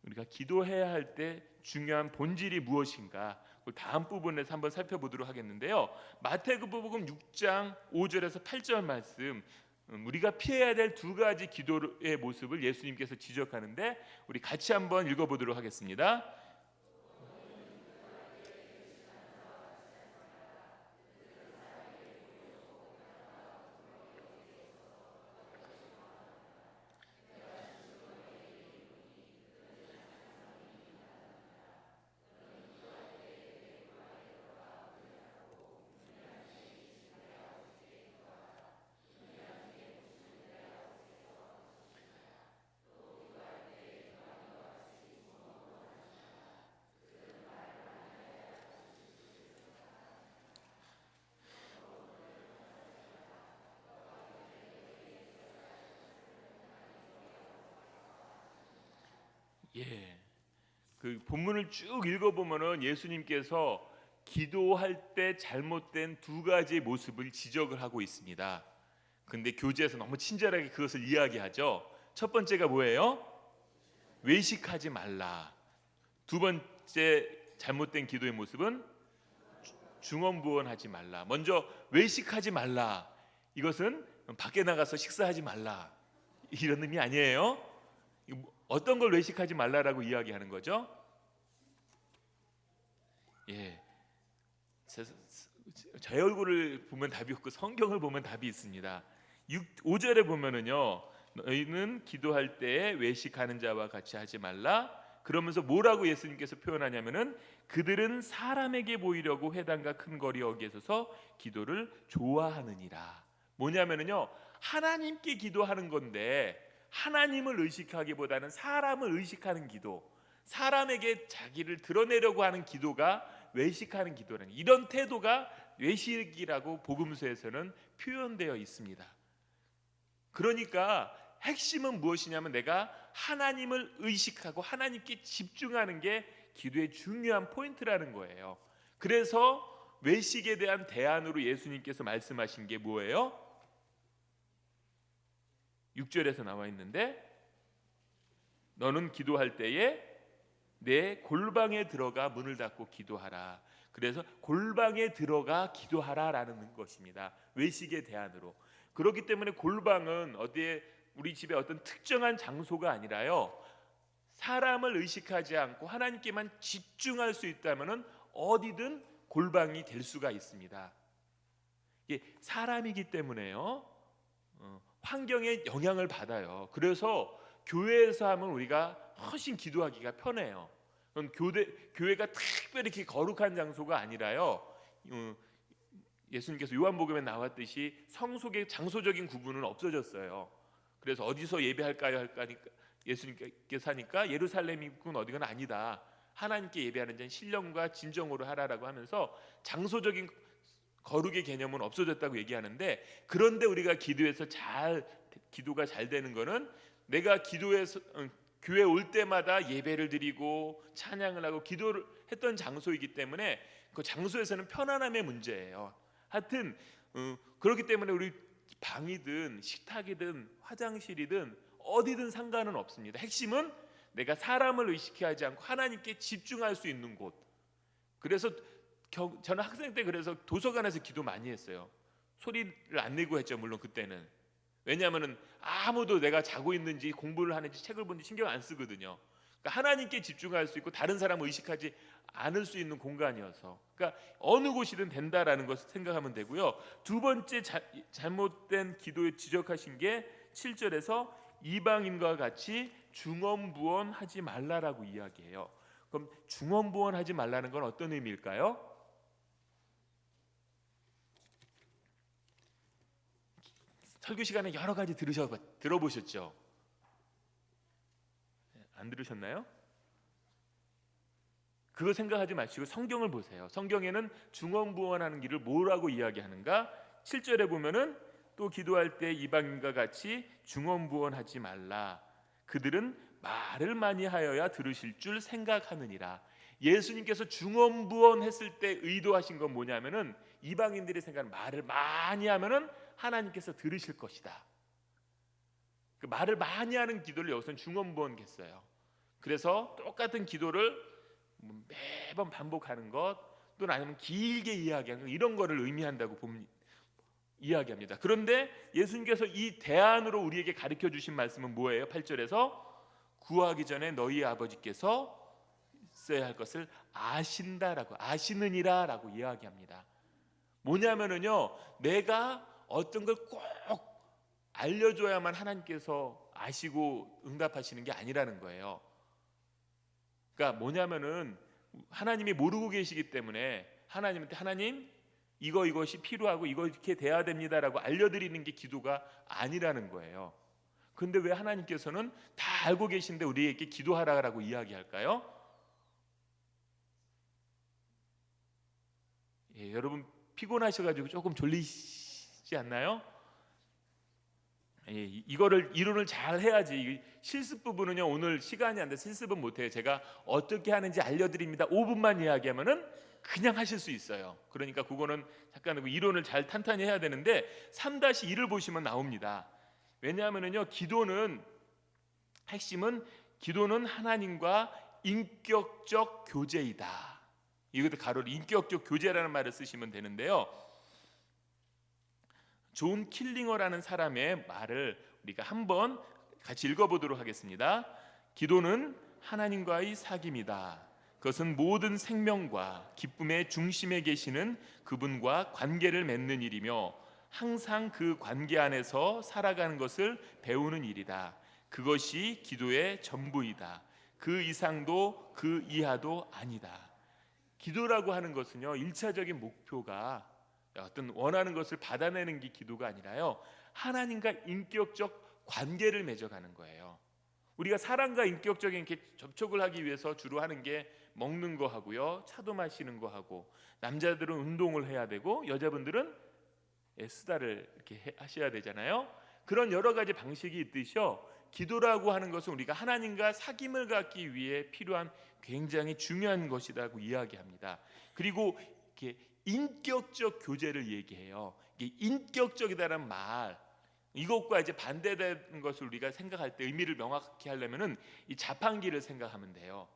우리가 기도해야 할 때 중요한 본질이 무엇인가, 다음 부분에서 한번 살펴보도록 하겠는데요. 마태복음 6장 5절에서 8절 말씀, 우리가 피해야 될 두 가지 기도의 모습을 예수님께서 지적하는데, 우리 같이 한번 읽어보도록 하겠습니다. 예. 그 본문을 쭉 읽어보면은 예수님께서 기도할 때 잘못된 두 가지의 모습을 지적을 하고 있습니다. 근데 교재에서 너무 친절하게 그것을 이야기하죠. 첫 번째가 뭐예요? 외식하지 말라. 두 번째 잘못된 기도의 모습은 중언부언하지 말라. 먼저 외식하지 말라. 이것은 밖에 나가서 식사하지 말라. 이런 의미 아니에요? 어떤 걸 외식하지 말라라고 이야기하는 거죠? 예, 제 얼굴을 보면 답이 없고 성경을 보면 답이 있습니다. 5절에 보면은요, 너희는 기도할 때에 외식하는 자와 같이 하지 말라. 그러면서 뭐라고 예수님께서 표현하냐면은 그들은 사람에게 보이려고 회당과 큰 거리 여기에 서서 기도를 좋아하느니라. 뭐냐면은요, 하나님께 기도하는 건데 하나님을 의식하기보다는 사람을 의식하는 기도, 사람에게 자기를 드러내려고 하는 기도가 외식하는 기도라는, 이런 태도가 외식이라고 복음서에서는 표현되어 있습니다. 그러니까 핵심은 무엇이냐면 내가 하나님을 의식하고 하나님께 집중하는 게 기도의 중요한 포인트라는 거예요. 그래서 외식에 대한 대안으로 예수님께서 말씀하신 게 뭐예요? 6절에서 나와 있는데, 너는 기도할 때에 내 골방에 들어가 문을 닫고 기도하라. 그래서 골방에 들어가 기도하라라는 것입니다. 외식의 대안으로. 그렇기 때문에 골방은 어디에, 우리 집의 어떤 특정한 장소가 아니라요, 사람을 의식하지 않고 하나님께만 집중할 수 있다면은 어디든 골방이 될 수가 있습니다. 이게 사람이기 때문에요, 환경에 영향을 받아요. 그래서 교회에서 하면 우리가 훨씬 기도하기가 편해요. 교회가 특별히 이렇게 거룩한 장소가 아니라요, 예수님께서 요한복음에 나왔듯이 성속의 장소적인 구분은 없어졌어요. 그래서 어디서 예배할까요? 할까니까 예수님께서 하니까 예루살렘이군 어디건 아니다. 하나님께 예배하는 자는 신령과 진정으로 하라라고 하면서 장소적인 거룩의 개념은 없어졌다고 얘기하는데, 그런데 우리가 기도가 잘 되는 거는 내가 기도해서 교회 올 때마다 예배를 드리고 찬양을 하고 기도를 했던 장소이기 때문에 그 장소에서는 편안함의 문제예요. 하여튼 그렇기 때문에 우리 방이든 식탁이든 화장실이든 어디든 상관은 없습니다. 핵심은 내가 사람을 의식하지 않고 하나님께 집중할 수 있는 곳. 그래서 저는 학생 때 그래서 도서관에서 기도 많이 했어요. 소리를 안 내고 했죠. 물론 그때는. 왜냐하면 아무도 내가 자고 있는지 공부를 하는지 책을 보는지 신경 안 쓰거든요. 그러니까 하나님께 집중할 수 있고 다른 사람을 의식하지 않을 수 있는 공간이어서, 그러니까 어느 곳이든 된다라는 것을 생각하면 되고요. 두 번째 잘못된 기도에 지적하신 게 7절에서 이방인과 같이 중언부언하지 말라라고 이야기해요. 그럼 중언부언하지 말라는 건 어떤 의미일까요? 설교 시간에 여러 가지 들어보셨죠? 안 들으셨나요? 그거 생각하지 마시고 성경을 보세요. 성경에는 중언부언하는 길을 뭐라고 이야기하는가? 7절에 보면은 또 기도할 때 이방인과 같이 중언부언하지 말라. 그들은 말을 많이 하여야 들으실 줄 생각하느니라. 예수님께서 중언부언했을 때 의도하신 건 뭐냐면은 이방인들이 생각하는 말을 많이 하면은 하나님께서 들으실 것이다. 그 말을 많이 하는 기도를 여기서는 중언부언했어요. 그래서 똑같은 기도를 매번 반복하는 것, 또는 아니면 길게 이야기하는 것, 이런 거를 의미한다고 이야기합니다. 그런데 예수님께서 이 대안으로 우리에게 가르쳐 주신 말씀은 뭐예요? 8절에서 구하기 전에 너희 아버지께서 써야 할 것을 아신다라고, 아시느니라라고 이야기합니다. 뭐냐면은요, 내가 어떤 걸 꼭 알려줘야만 하나님께서 아시고 응답하시는 게 아니라는 거예요. 그러니까 뭐냐면은 하나님이 모르고 계시기 때문에 하나님한테 하나님 이것이 필요하고 이거 이렇게 돼야 됩니다라고 알려드리는 게 기도가 아니라는 거예요. 근데 왜 하나님께서는 다 알고 계신데 우리에게 기도하라고 이야기할까요? 예, 여러분 피곤하셔가지고 조금 졸리시지 않나요? 이거를 이론을 잘 해야지. 실습 부분은요, 오늘 시간이 안 돼서 실습은 못 해요. 제가 어떻게 하는지 알려드립니다. 5분만 이야기하면은 그냥 하실 수 있어요. 그러니까 그거는 잠깐 이론을 잘 탄탄히 해야 되는데 3-1을 보시면 나옵니다. 왜냐하면은요, 핵심은 기도는 하나님과 인격적 교제이다. 이것도 가로로 인격적 교제라는 말을 쓰시면 되는데요. 존 킬링어라는 사람의 말을 우리가 한번 같이 읽어보도록 하겠습니다. 기도는 하나님과의 사귐이다. 그것은 모든 생명과 기쁨의 중심에 계시는 그분과 관계를 맺는 일이며 항상 그 관계 안에서 살아가는 것을 배우는 일이다. 그것이 기도의 전부이다. 그 이상도 그 이하도 아니다. 기도라고 하는 것은요, 1차적인 목표가 어떤 원하는 것을 받아내는 게 기도가 아니라요, 하나님과 인격적 관계를 맺어가는 거예요. 우리가 사람과 인격적인 접촉을 하기 위해서 주로 하는 게 먹는 거 하고요, 차도 마시는 거 하고, 남자들은 운동을 해야 되고 여자분들은 수다를 이렇게 하셔야 되잖아요. 그런 여러 가지 방식이 있듯이요, 기도라고 하는 것은 우리가 하나님과 사귐을 갖기 위해 필요한 굉장히 중요한 것이라고 이야기합니다. 그리고 이렇게 인격적 교제를 얘기해요. 이게 인격적이다라는 말, 이것과 이제 반대되는 것을 우리가 생각할 때 의미를 명확히 하려면은 이 자판기를 생각하면 돼요.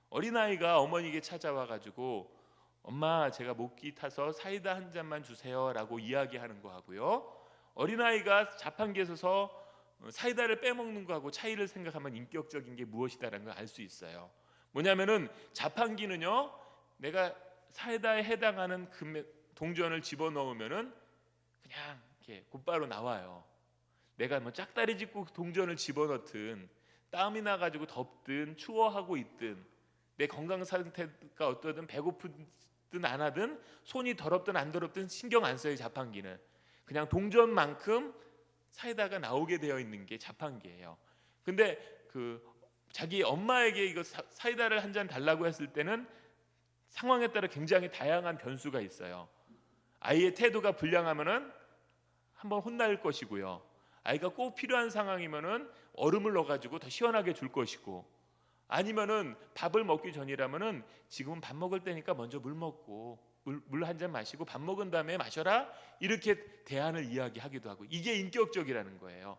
어린아이가 어머니에게 찾아와 가지고 엄마, 제가 목이 타서 사이다 한 잔만 주세요라고 이야기하는 거하고요, 어린아이가 자판기에 서서 사이다를 빼먹는 거하고 차이를 생각하면 인격적인 게 무엇이다라는 걸 알 수 있어요. 뭐냐면은 자판기는요, 내가 사이다에 해당하는 동전을 집어넣으면은 그냥 이렇게 곧바로 나와요. 내가 뭐 짝다리 짚고 동전을 집어넣든, 땀이 나가지고 덥든 추워하고 있든, 내 건강 상태가 어떠든, 배고프든 안 하든, 손이 더럽든 안 더럽든 신경 안 써요. 자판기는 그냥 동전만큼 사이다가 나오게 되어 있는 게 자판기예요. 근데 자기 엄마에게 이거 사이다를 한 잔 달라고 했을 때는 상황에 따라 굉장히 다양한 변수가 있어요. 아이의 태도가 불량하면은 한번 혼날 것이고요, 아이가 꼭 필요한 상황이면은 얼음을 넣어가지고 더 시원하게 줄 것이고, 아니면은 밥을 먹기 전이라면은 지금은 밥 먹을 때니까 먼저 물 먹고 물 한 잔 마시고 밥 먹은 다음에 마셔라, 이렇게 대안을 이야기하기도 하고. 이게 인격적이라는 거예요.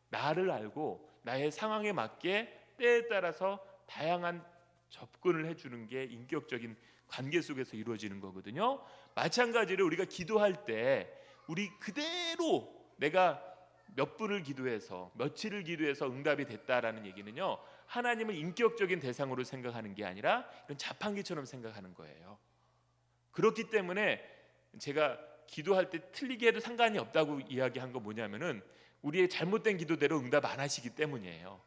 나를 알고 나의 상황에 맞게 때에 따라서 다양한 접근을 해주는 게 인격적인 관계 속에서 이루어지는 거거든요. 마찬가지로 우리가 기도할 때 우리 그대로 내가 몇 분을 기도해서 며칠을 기도해서 응답이 됐다라는 얘기는요, 하나님을 인격적인 대상으로 생각하는 게 아니라 이런 자판기처럼 생각하는 거예요. 그렇기 때문에 제가 기도할 때 틀리게 해도 상관이 없다고 이야기한 거 뭐냐면은 우리의 잘못된 기도대로 응답 안 하시기 때문이에요.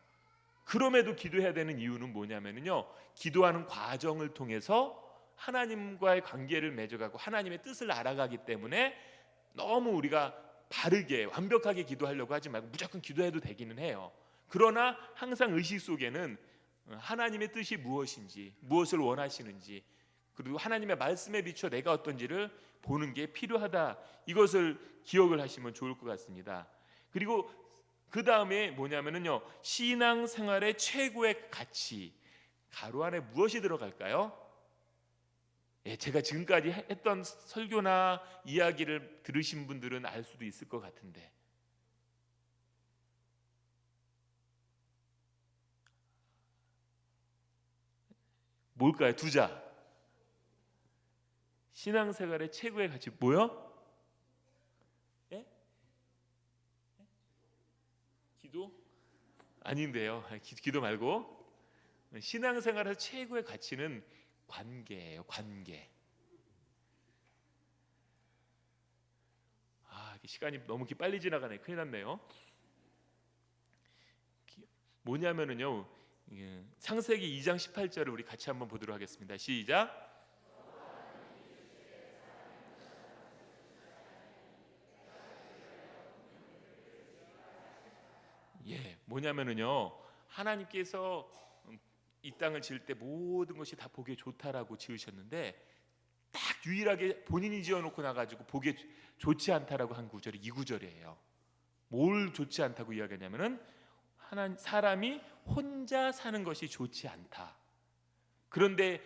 그럼에도 기도해야 되는 이유는 뭐냐면요, 기도하는 과정을 통해서 하나님과의 관계를 맺어가고 하나님의 뜻을 알아가기 때문에 너무 우리가 바르게 완벽하게 기도하려고 하지 말고 무조건 기도해도 되기는 해요. 그러나 항상 의식 속에는 하나님의 뜻이 무엇인지, 무엇을 원하시는지, 그리고 하나님의 말씀에 비춰 내가 어떤지를 보는 게 필요하다, 이것을 기억을 하시면 좋을 것 같습니다. 그리고 그 다음에 뭐냐면요, 신앙생활의 최고의 가치, 가로 안에 무엇이 들어갈까요? 제가 지금까지 했던 설교나 이야기를 들으신 분들은 알 수도 있을 것 같은데, 뭘까요? 두자. 신앙생활의 최고의 가치 뭐요? 예? 기도? 아닌데요. 기도 말고 신앙생활에서 최고의 가치는 관계예요. 관계. 시간이 너무 빨리 지나가네. 큰일 났네요. 뭐냐면은요, 창세기 2장 18절을 우리 같이 한번 보도록 하겠습니다. 시작. 뭐냐면은요, 하나님께서 이 땅을 지을 때 모든 것이 다 보기에 좋다라고 지으셨는데 딱 유일하게 본인이 지어놓고 나가지고 보기에 좋지 않다라고 한 구절이 이 구절이에요. 뭘 좋지 않다고 이야기하냐면은 사람이 혼자 사는 것이 좋지 않다. 그런데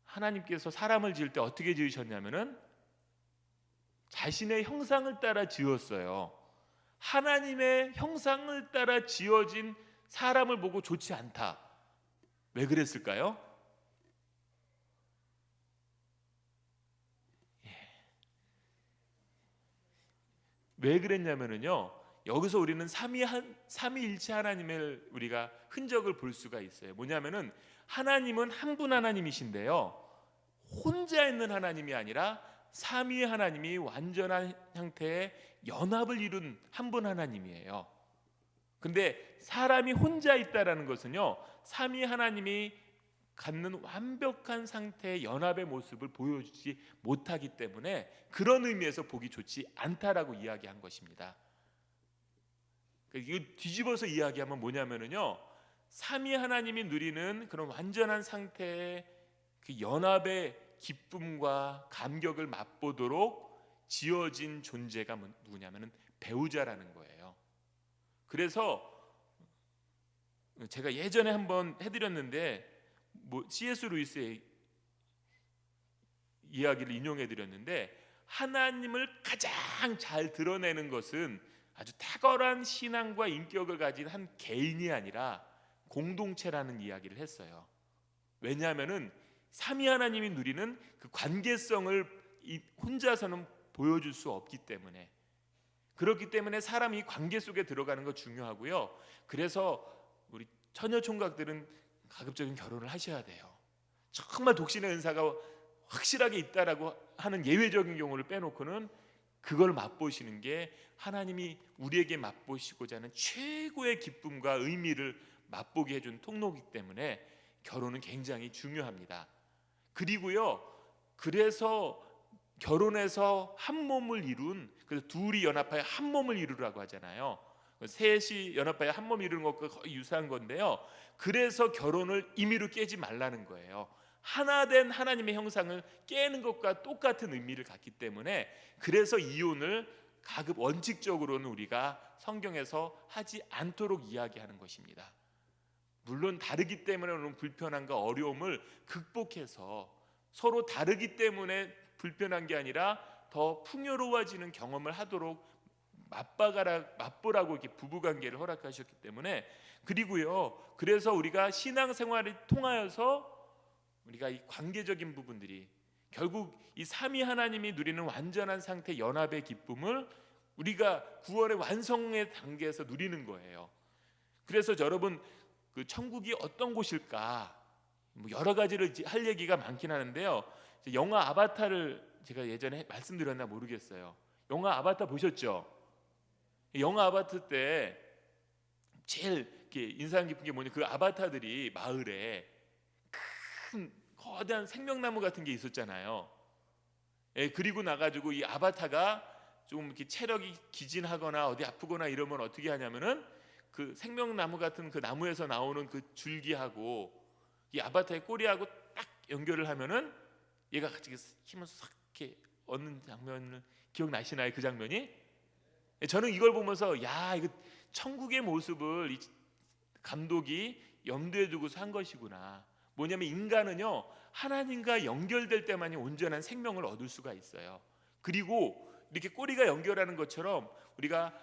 하나님께서 사람을 지을 때 어떻게 지으셨냐면은 자신의 형상을 따라 지었어요. 하나님의 형상을 따라 지어진 사람을 보고 좋지 않다. 왜 그랬을까요? 왜 그랬냐면은요, 여기서 우리는 삼위일체 하나님을 우리가 흔적을 볼 수가 있어요. 뭐냐면은 하나님은 한 분 하나님이신데요, 혼자 있는 하나님이 아니라 삼위 하나님이 완전한 형태의 연합을 이룬 한 분 하나님이에요. 근데 사람이 혼자 있다라는 것은요, 삼위 하나님이 갖는 완벽한 상태의 연합의 모습을 보여주지 못하기 때문에 그런 의미에서 보기 좋지 않다라고 이야기한 것입니다. 이거 뒤집어서 이야기하면 뭐냐면은요, 삼위 하나님이 누리는 그런 완전한 상태의 그 연합의 기쁨과 감격을 맛보도록 지어진 존재가 누구냐면은 배우자라는 거예요. 그래서 제가 예전에 한번 해드렸는데 C.S. 루이스의 이야기를 인용해 드렸는데, 하나님을 가장 잘 드러내는 것은 아주 탁월한 신앙과 인격을 가진 한 개인이 아니라 공동체라는 이야기를 했어요. 왜냐하면은 삼위 하나님이 누리는 그 관계성을 혼자서는 보여줄 수 없기 때문에, 그렇기 때문에 사람이 관계 속에 들어가는 거 중요하고요. 그래서 우리 처녀 총각들은 가급적인 결혼을 하셔야 돼요. 정말 독신의 은사가 확실하게 있다라고 하는 예외적인 경우를 빼놓고는 그걸 맛보시는 게 하나님이 우리에게 맛보시고자 하는 최고의 기쁨과 의미를 맛보게 해준 통로이기 때문에 결혼은 굉장히 중요합니다. 그리고요, 그래서 결혼해서 한 몸을 이룬, 그래서 둘이 연합하여 한 몸을 이루라고 하잖아요. 셋이 연합하여 한 몸을 이루는 것과 거의 유사한 건데요, 그래서 결혼을 임의로 깨지 말라는 거예요. 하나 된 하나님의 형상을 깨는 것과 똑같은 의미를 갖기 때문에, 그래서 이혼을 가급 원칙적으로는 우리가 성경에서 하지 않도록 이야기하는 것입니다. 물론 다르기 때문에 오는 불편함과 어려움을 극복해서 서로 다르기 때문에 불편한 게 아니라 더 풍요로워지는 경험을 하도록 맛보라고 이렇게 부부관계를 허락하셨기 때문에, 그리고요, 그래서 우리가 신앙생활을 통하여서 우리가 이 관계적인 부분들이 결국 이 삼위 하나님이 누리는 완전한 상태 연합의 기쁨을 우리가 구원의 완성의 단계에서 누리는 거예요. 그래서 여러분, 그 천국이 어떤 곳일까, 여러 가지를 할 얘기가 많긴 하는데요, 영화 아바타를 제가 예전에 말씀드렸나 모르겠어요. 영화 아바타 보셨죠? 영화 아바타 때 제일 인상 깊은 게 뭐냐, 그 아바타들이 마을에 큰 거대한 생명나무 같은 게 있었잖아요. 그리고 나가지고 이 아바타가 좀 이렇게 체력이 기진하거나 어디 아프거나 이러면 어떻게 하냐면은 그 생명나무 같은 그 나무에서 나오는 그 줄기하고 이 아바타의 꼬리하고 딱 연결을 하면은 얘가 같이 힘을 싹 이렇게 얻는 장면을 기억나시나요? 그 장면이? 저는 이걸 보면서 야, 이거 천국의 모습을 이 감독이 염두에 두고서 한 것이구나. 뭐냐면 인간은요, 하나님과 연결될 때만이 온전한 생명을 얻을 수가 있어요. 그리고 이렇게 꼬리가 연결하는 것처럼 우리가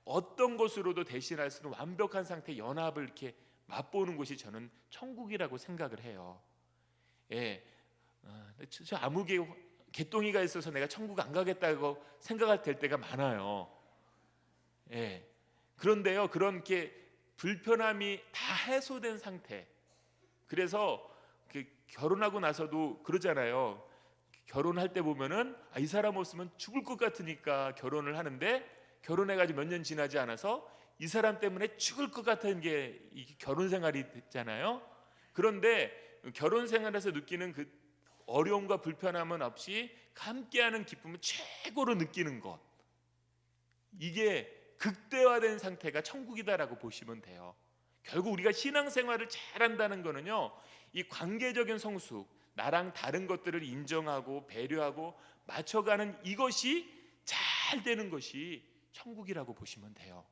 어떤 것으로도 대신할 수 있는 완벽한 상태의 연합을 이렇게 맛보는 곳이 저는 천국이라고 생각을 해요. 저 아무개 개똥이가 있어서 내가 천국 안 가겠다고 생각할 때가 많아요. 그런데요, 그런 게 불편함이 다 해소된 상태. 그래서 결혼하고 나서도 그러잖아요. 결혼할 때 보면은 이 사람 없으면 죽을 것 같으니까 결혼을 하는데, 결혼해가지고 몇 년 지나지 않아서 이 사람 때문에 죽을 것 같은 게 이 결혼 생활이 됐잖아요. 그런데 결혼 생활에서 느끼는 그 어려움과 불편함은 없이 함께하는 기쁨을 최고로 느끼는 것, 이게 극대화된 상태가 천국이다라고 보시면 돼요. 결국 우리가 신앙생활을 잘한다는 거는요, 이 관계적인 성숙, 나랑 다른 것들을 인정하고 배려하고 맞춰가는 이것이 잘 되는 것이 천국이라고 보시면 돼요.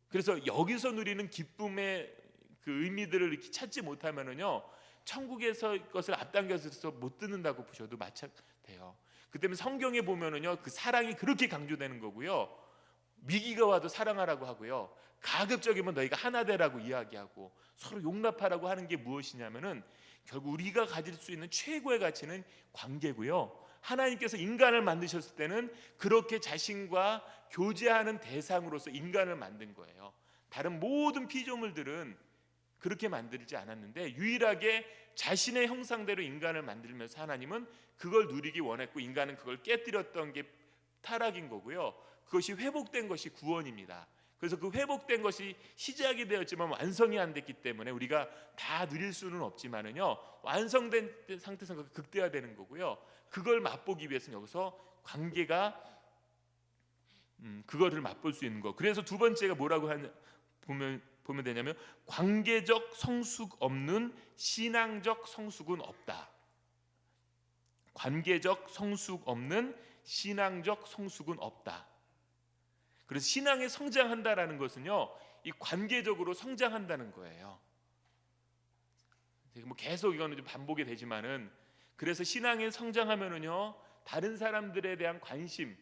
그래서 여기서 누리는 기쁨의 그 의미들을 이렇게 찾지 못하면은요, 천국에서 것을 앞당겨서 못 듣는다고 보셔도 마찬가지예요. 그 때문에 성경에 보면은요, 그 사랑이 그렇게 강조되는 거고요. 위기가 와도 사랑하라고 하고요. 가급적이면 너희가 하나 되라고 이야기하고 서로 용납하라고 하는 게 무엇이냐면은 결국 우리가 가질 수 있는 최고의 가치는 관계고요. 하나님께서 인간을 만드셨을 때는 그렇게 자신과 교제하는 대상으로서 인간을 만든 거예요. 다른 모든 피조물들은 그렇게 만들지 않았는데 유일하게 자신의 형상대로 인간을 만들면서 하나님은 그걸 누리기 원했고 인간은 그걸 깨뜨렸던 게 타락인 거고요. 그것이 회복된 것이 구원입니다. 그래서 그 회복된 것이 시작이 되었지만 완성이 안 됐기 때문에 우리가 다 누릴 수는 없지만은요, 완성된 상태에서 극대화되는 거고요. 그걸 맛보기 위해서는 여기서 관계가 그거를 맛볼 수 있는 거. 그래서 두 번째가 뭐라고 보면 되냐면 관계적 성숙 없는 신앙적 성숙은 없다. 관계적 성숙 없는 신앙적 성숙은 없다. 그래서 신앙에 성장한다라는 것은요, 이 관계적으로 성장한다는 거예요. 뭐 계속 이거는 좀 반복이 되지만은, 그래서 신앙에 성장하면은요, 다른 사람들에 대한 관심,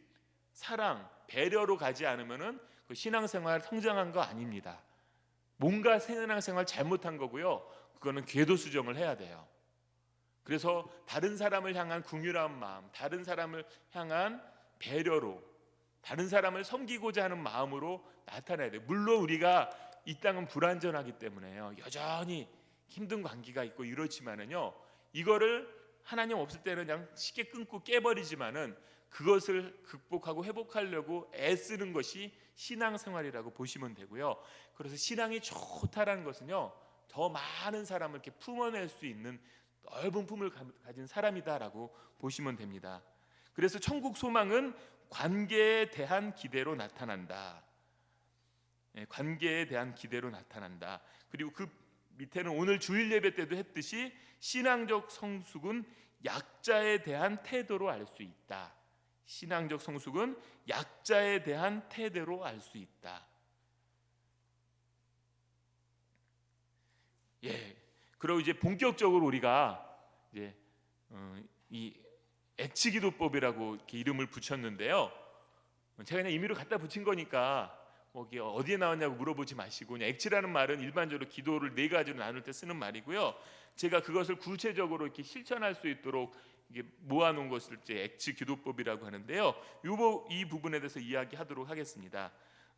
사랑, 배려로 가지 않으면은 그 신앙생활 성장한 거 아닙니다. 뭔가 신앙생활 잘못한 거고요. 그거는 궤도 수정을 해야 돼요. 그래서 다른 사람을 향한 긍휼한 마음, 다른 사람을 향한 배려로, 다른 사람을 섬기고자 하는 마음으로 나타나야 돼요. 물론 우리가 이 땅은 불완전하기 때문에요, 여전히 힘든 관계가 있고 이렇지만은요, 이거를 하나님 없을 때는 그냥 쉽게 끊고 깨버리지만은 그것을 극복하고 회복하려고 애쓰는 것이 신앙생활이라고 보시면 되고요. 그래서 신앙이 좋다라는 것은요, 더 많은 사람을 이렇게 품어낼 수 있는 넓은 품을 가진 사람이다라고 보시면 됩니다. 그래서 천국 소망은 관계에 대한 기대로 나타난다. 관계에 대한 기대로 나타난다. 그리고 그 밑에는 오늘 주일 예배 때도 했듯이 신앙적 성숙은 약자에 대한 태도로 알 수 있다. 신앙적 성숙은 약자에 대한 태도로 알 수 있다. 예. 그리고 이제 본격적으로 우리가 이제 이 액치기도법이라고 이렇게 이름을 붙였는데요. 제가 그냥 임의로 갖다 붙인 거니까 뭐 이게 어디에 나왔냐고 물어보지 마시고, 그냥 액치라는 말은 일반적으로 기도를 네 가지로 나눌 때 쓰는 말이고요. 제가 그것을 구체적으로 이렇게 실천할 수 있도록 이게 모아놓은 것을 이제 액치기도법이라고 하는데요. 이 부분에 대해서 이야기하도록 하겠습니다.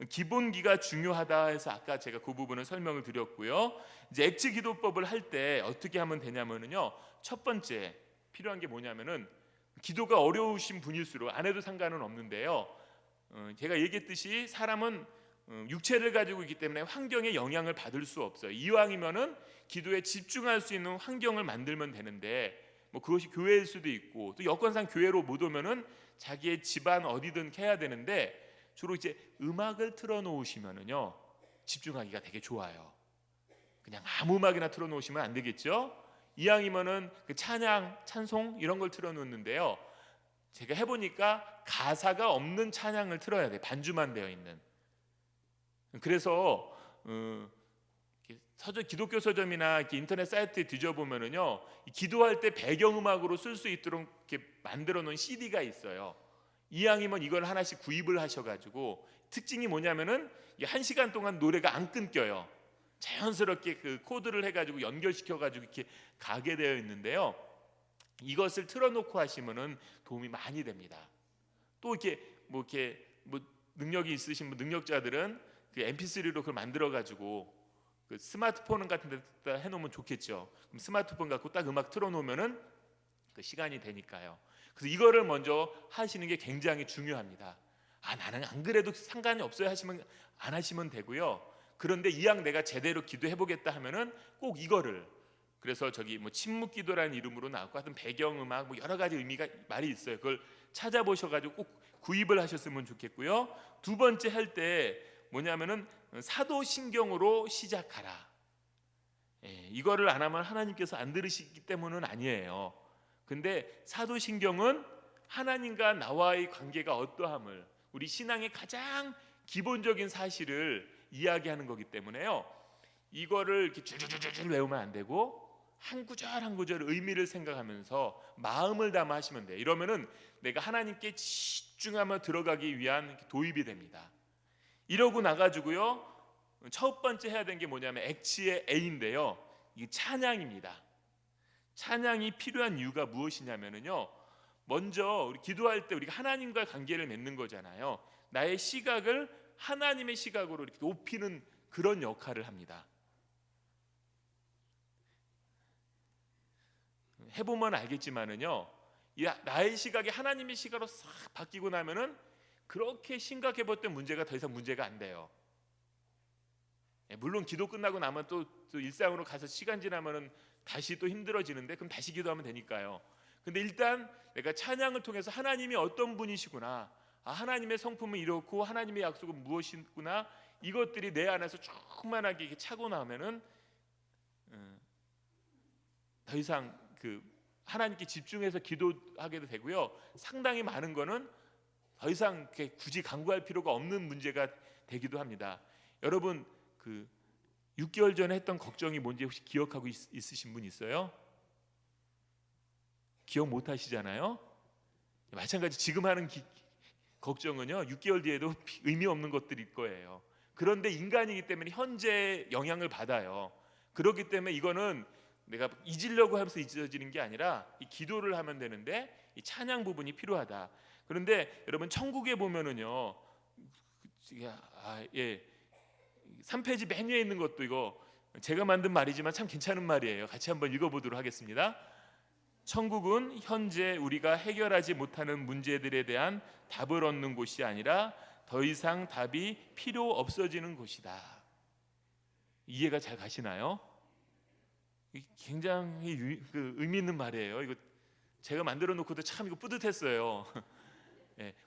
기본기가 중요하다 해서 아까 제가 그 부분을 설명을 드렸고요. 이제 액치기도법을 할 때 어떻게 하면 되냐면요, 첫 번째 필요한 게 뭐냐면은, 기도가 어려우신 분일수록 안 해도 상관은 없는데요, 제가 얘기했듯이 사람은 육체를 가지고 있기 때문에 환경에 영향을 받을 수 없어요. 이왕이면은 기도에 집중할 수 있는 환경을 만들면 되는데, 뭐 그것이 교회일 수도 있고, 또 여건상 교회로 못 오면은 자기의 집안 어디든 해야 되는데, 주로 이제 음악을 틀어놓으시면은요, 집중하기가 되게 좋아요. 그냥 아무 음악이나 틀어놓으시면 안 되겠죠. 이왕이면은 그 찬양, 찬송 이런 걸 틀어놓는데요, 제가 해보니까 가사가 없는 찬양을 틀어야 돼. 반주만 되어 있는. 그래서 기독교 서점이나 이렇게 인터넷 사이트에 뒤져보면은요, 기도할 때 배경음악으로 쓸 수 있도록 이렇게 만들어 놓은 CD가 있어요. 이왕이면 이걸 하나씩 구입을 하셔가지고, 특징이 뭐냐면은 1시간 동안 노래가 안 끊겨요. 자연스럽게 그 코드를 해가지고 연결시켜가지고 이렇게 가게 되어 있는데요, 이것을 틀어놓고 하시면은 도움이 많이 됩니다. 또 이렇게 뭐 능력이 있으신 능력자들은 그 MP3로 그걸 만들어가지고 그 스마트폰 같은 데다 해놓으면 좋겠죠. 그럼 스마트폰 갖고 딱 음악 틀어놓으면은 그 시간이 되니까요. 그래서 이거를 먼저 하시는 게 굉장히 중요합니다. 나는 안 그래도 상관이 없어요 하시면 안 하시면 되고요. 그런데 이왕 내가 제대로 기도해보겠다 하면은 꼭 이거를, 그래서 저기 뭐 침묵기도라는 이름으로 나왔고 하여튼 배경음악 뭐 여러 가지 의미가 말이 있어요. 그걸 찾아보셔가지고 꼭 구입을 하셨으면 좋겠고요. 두 번째 할 때 뭐냐면은 사도신경으로 시작하라. 이거를 안 하면 하나님께서 안 들으시기 때문은 아니에요. 근데 사도신경은 하나님과 나와의 관계가 어떠함을, 우리 신앙의 가장 기본적인 사실을 이야기하는 거기 때문에요. 이거를 이렇게 줄줄줄줄 외우면 안 되고 한 구절 한 구절 의미를 생각하면서 마음을 담아 하시면 돼요. 이러면은 내가 하나님께 집중하며 들어가기 위한 도입이 됩니다. 이러고 나가지고요, 첫 번째 해야 되는 게 뭐냐면 액치의 A인데요, 이게 찬양입니다. 찬양이 필요한 이유가 무엇이냐면요, 먼저 우리 기도할 때 우리가 하나님과 관계를 맺는 거잖아요. 나의 시각을 하나님의 시각으로 이렇게 높이는 그런 역할을 합니다. 해보면 알겠지만은요, 나의 시각이 하나님의 시각으로 싹 바뀌고 나면은 그렇게 심각해 보였던 문제가 더 이상 문제가 안 돼요. 물론 기도 끝나고 나면 또 일상으로 가서 시간 지나면은 다시 또 힘들어지는데 그럼 다시 기도하면 되니까요. 근데 일단 내가 찬양을 통해서 하나님이 어떤 분이시구나, 하나님의 성품은 이렇고 하나님의 약속은 무엇이구나, 이것들이 내 안에서 충만하게 이렇게 차고 나면은 더 이상 하나님께 집중해서 기도하게도 되고요. 상당히 많은 거는 더 이상 굳이 간구할 필요가 없는 문제가 되기도 합니다. 여러분 6개월 전에 했던 걱정이 뭔지 혹시 기억하고 있으신 분 있어요? 기억 못 하시잖아요. 마찬가지 지금 하는 걱정은요, 6개월 뒤에도 의미 없는 것들일 거예요. 그런데 인간이기 때문에 현재 영향을 받아요. 그렇기 때문에 이거는 내가 잊으려고 하면서 잊어지는 게 아니라 이 기도를 하면 되는데 이 찬양 부분이 필요하다. 그런데 여러분 천국에 보면은요, 3페이지 맨 위에 있는 것도 이거 제가 만든 말이지만 참 괜찮은 말이에요. 같이 한번 읽어보도록 하겠습니다. 천국은 현재 우리가 해결하지 못하는 문제들에 대한 답을 얻는 곳이 아니라 더 이상 답이 필요 없어지는 곳이다. 이해가 잘 가시나요? 굉장히 의미 있는 말이에요. 이거 제가 만들어 놓고도 참 이거 뿌듯했어요.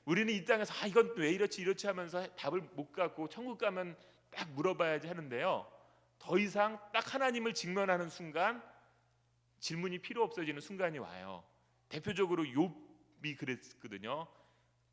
우리는 이 땅에서 이건 왜 이렇지 하면서 답을 못 갖고 천국 가면 딱 물어봐야지 하는데요, 더 이상 딱 하나님을 직면하는 순간 질문이 필요 없어지는 순간이 와요. 대표적으로 욥이 그랬거든요.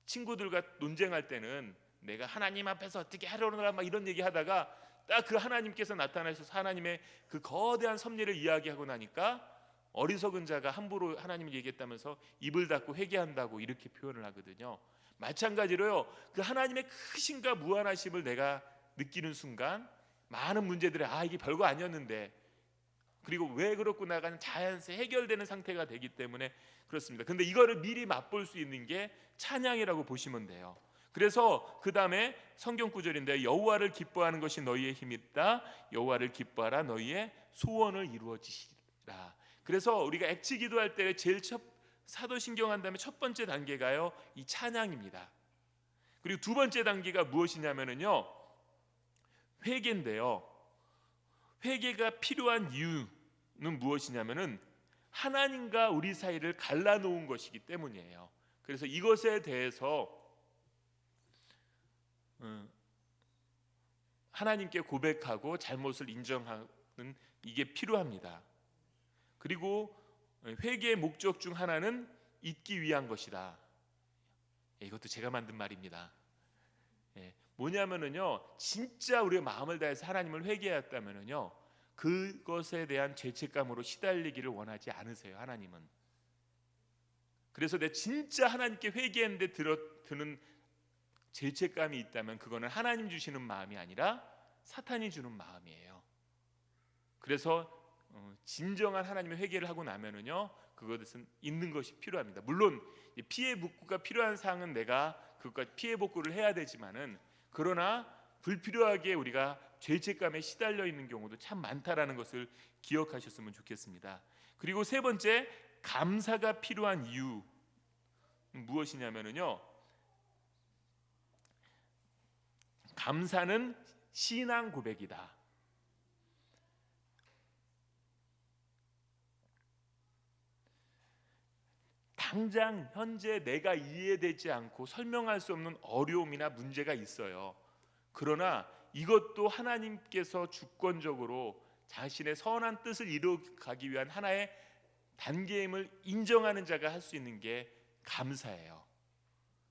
친구들과 논쟁할 때는 내가 하나님 앞에서 어떻게 하려나 막 이런 얘기하다가 딱 그 하나님께서 나타나셔서 하나님의 그 거대한 섭리를 이야기하고 나니까 어리석은 자가 함부로 하나님을 얘기했다면서 입을 닫고 회개한다고 이렇게 표현을 하거든요. 마찬가지로요, 그 하나님의 크신과 무한하심을 내가 느끼는 순간 많은 문제들이 이게 별거 아니었는데, 그리고 왜 그렇구나가 자연스레 해결되는 상태가 되기 때문에 그렇습니다. 근데 이거를 미리 맛볼 수 있는 게 찬양이라고 보시면 돼요. 그래서 그 다음에 성경 구절인데, 여호와를 기뻐하는 것이 너희의 힘이다. 여호와를 기뻐하라. 너희의 소원을 이루어지시리라. 그래서 우리가 액치 기도할 때 제일 사도신경 한 다음에 첫 번째 단계가요, 이 찬양입니다. 그리고 두 번째 단계가 무엇이냐면요, 회개인데요. 회개가 필요한 이유는 무엇이냐면은 하나님과 우리 사이를 갈라놓은 것이기 때문이에요. 그래서 이것에 대해서 하나님께 고백하고 잘못을 인정하는 이게 필요합니다. 그리고 회개의 목적 중 하나는 잊기 위한 것이다. 이것도 제가 만든 말입니다. 뭐냐면은요, 진짜 우리가 마음을 다해서 하나님을 회개했다면은요, 그것에 대한 죄책감으로 시달리기를 원하지 않으세요, 하나님은. 그래서 내 진짜 하나님께 회개했는데 드는 죄책감이 있다면 그거는 하나님 주시는 마음이 아니라 사탄이 주는 마음이에요. 그래서 진정한 하나님의 회개를 하고 나면은요, 그것은 있는 것이 필요합니다. 물론 피해 복구가 필요한 사항은 내가 그것과 피해 복구를 해야 되지만은, 그러나 불필요하게 우리가 죄책감에 시달려 있는 경우도 참 많다라는 것을 기억하셨으면 좋겠습니다. 그리고 세 번째, 감사가 필요한 이유 무엇이냐면요, 감사는 신앙 고백이다. 당장 현재 내가 이해되지 않고 설명할 수 없는 어려움이나 문제가 있어요. 그러나 이것도 하나님께서 주권적으로 자신의 선한 뜻을 이루어가기 위한 하나의 단계임을 인정하는 자가 할 수 있는 게 감사예요.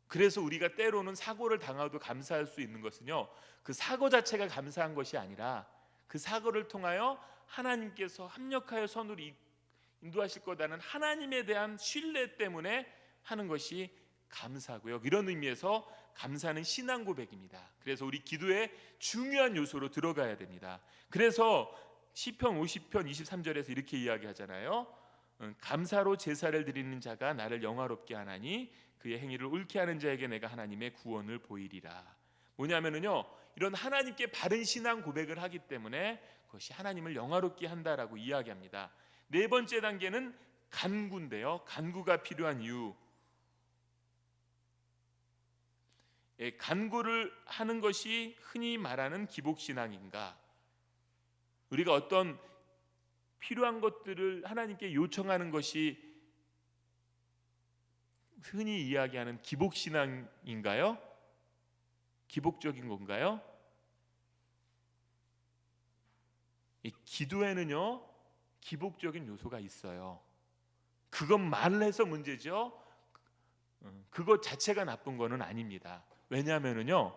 그래서 우리가 때로는 사고를 당하도 감사할 수 있는 것은요, 그 사고 자체가 감사한 것이 아니라 그 사고를 통하여 하나님께서 합력하여 선으로 인도하실 거다는 하나님에 대한 신뢰 때문에 하는 것이 감사고요. 이런 의미에서 감사는 신앙 고백입니다. 그래서 우리 기도의 중요한 요소로 들어가야 됩니다. 그래서 시편 50편 23절에서 이렇게 이야기하잖아요. 감사로 제사를 드리는 자가 나를 영화롭게 하나니 그의 행위를 옳게 하는 자에게 내가 하나님의 구원을 보이리라. 뭐냐면은요, 이런 하나님께 바른 신앙 고백을 하기 때문에 그것이 하나님을 영화롭게 한다라고 이야기합니다. 네 번째 단계는 간구인데요. 간구가 필요한 이유. 간구를 하는 것이 흔히 말하는 기복신앙인가? 우리가 어떤 필요한 것들을 하나님께 요청하는 것이 흔히 이야기하는 기복신앙인가요? 기복적인 건가요? 이 기도에는요, 기복적인 요소가 있어요. 그것 말을 해서 문제죠. 그것 자체가 나쁜 거는 아닙니다. 왜냐하면요,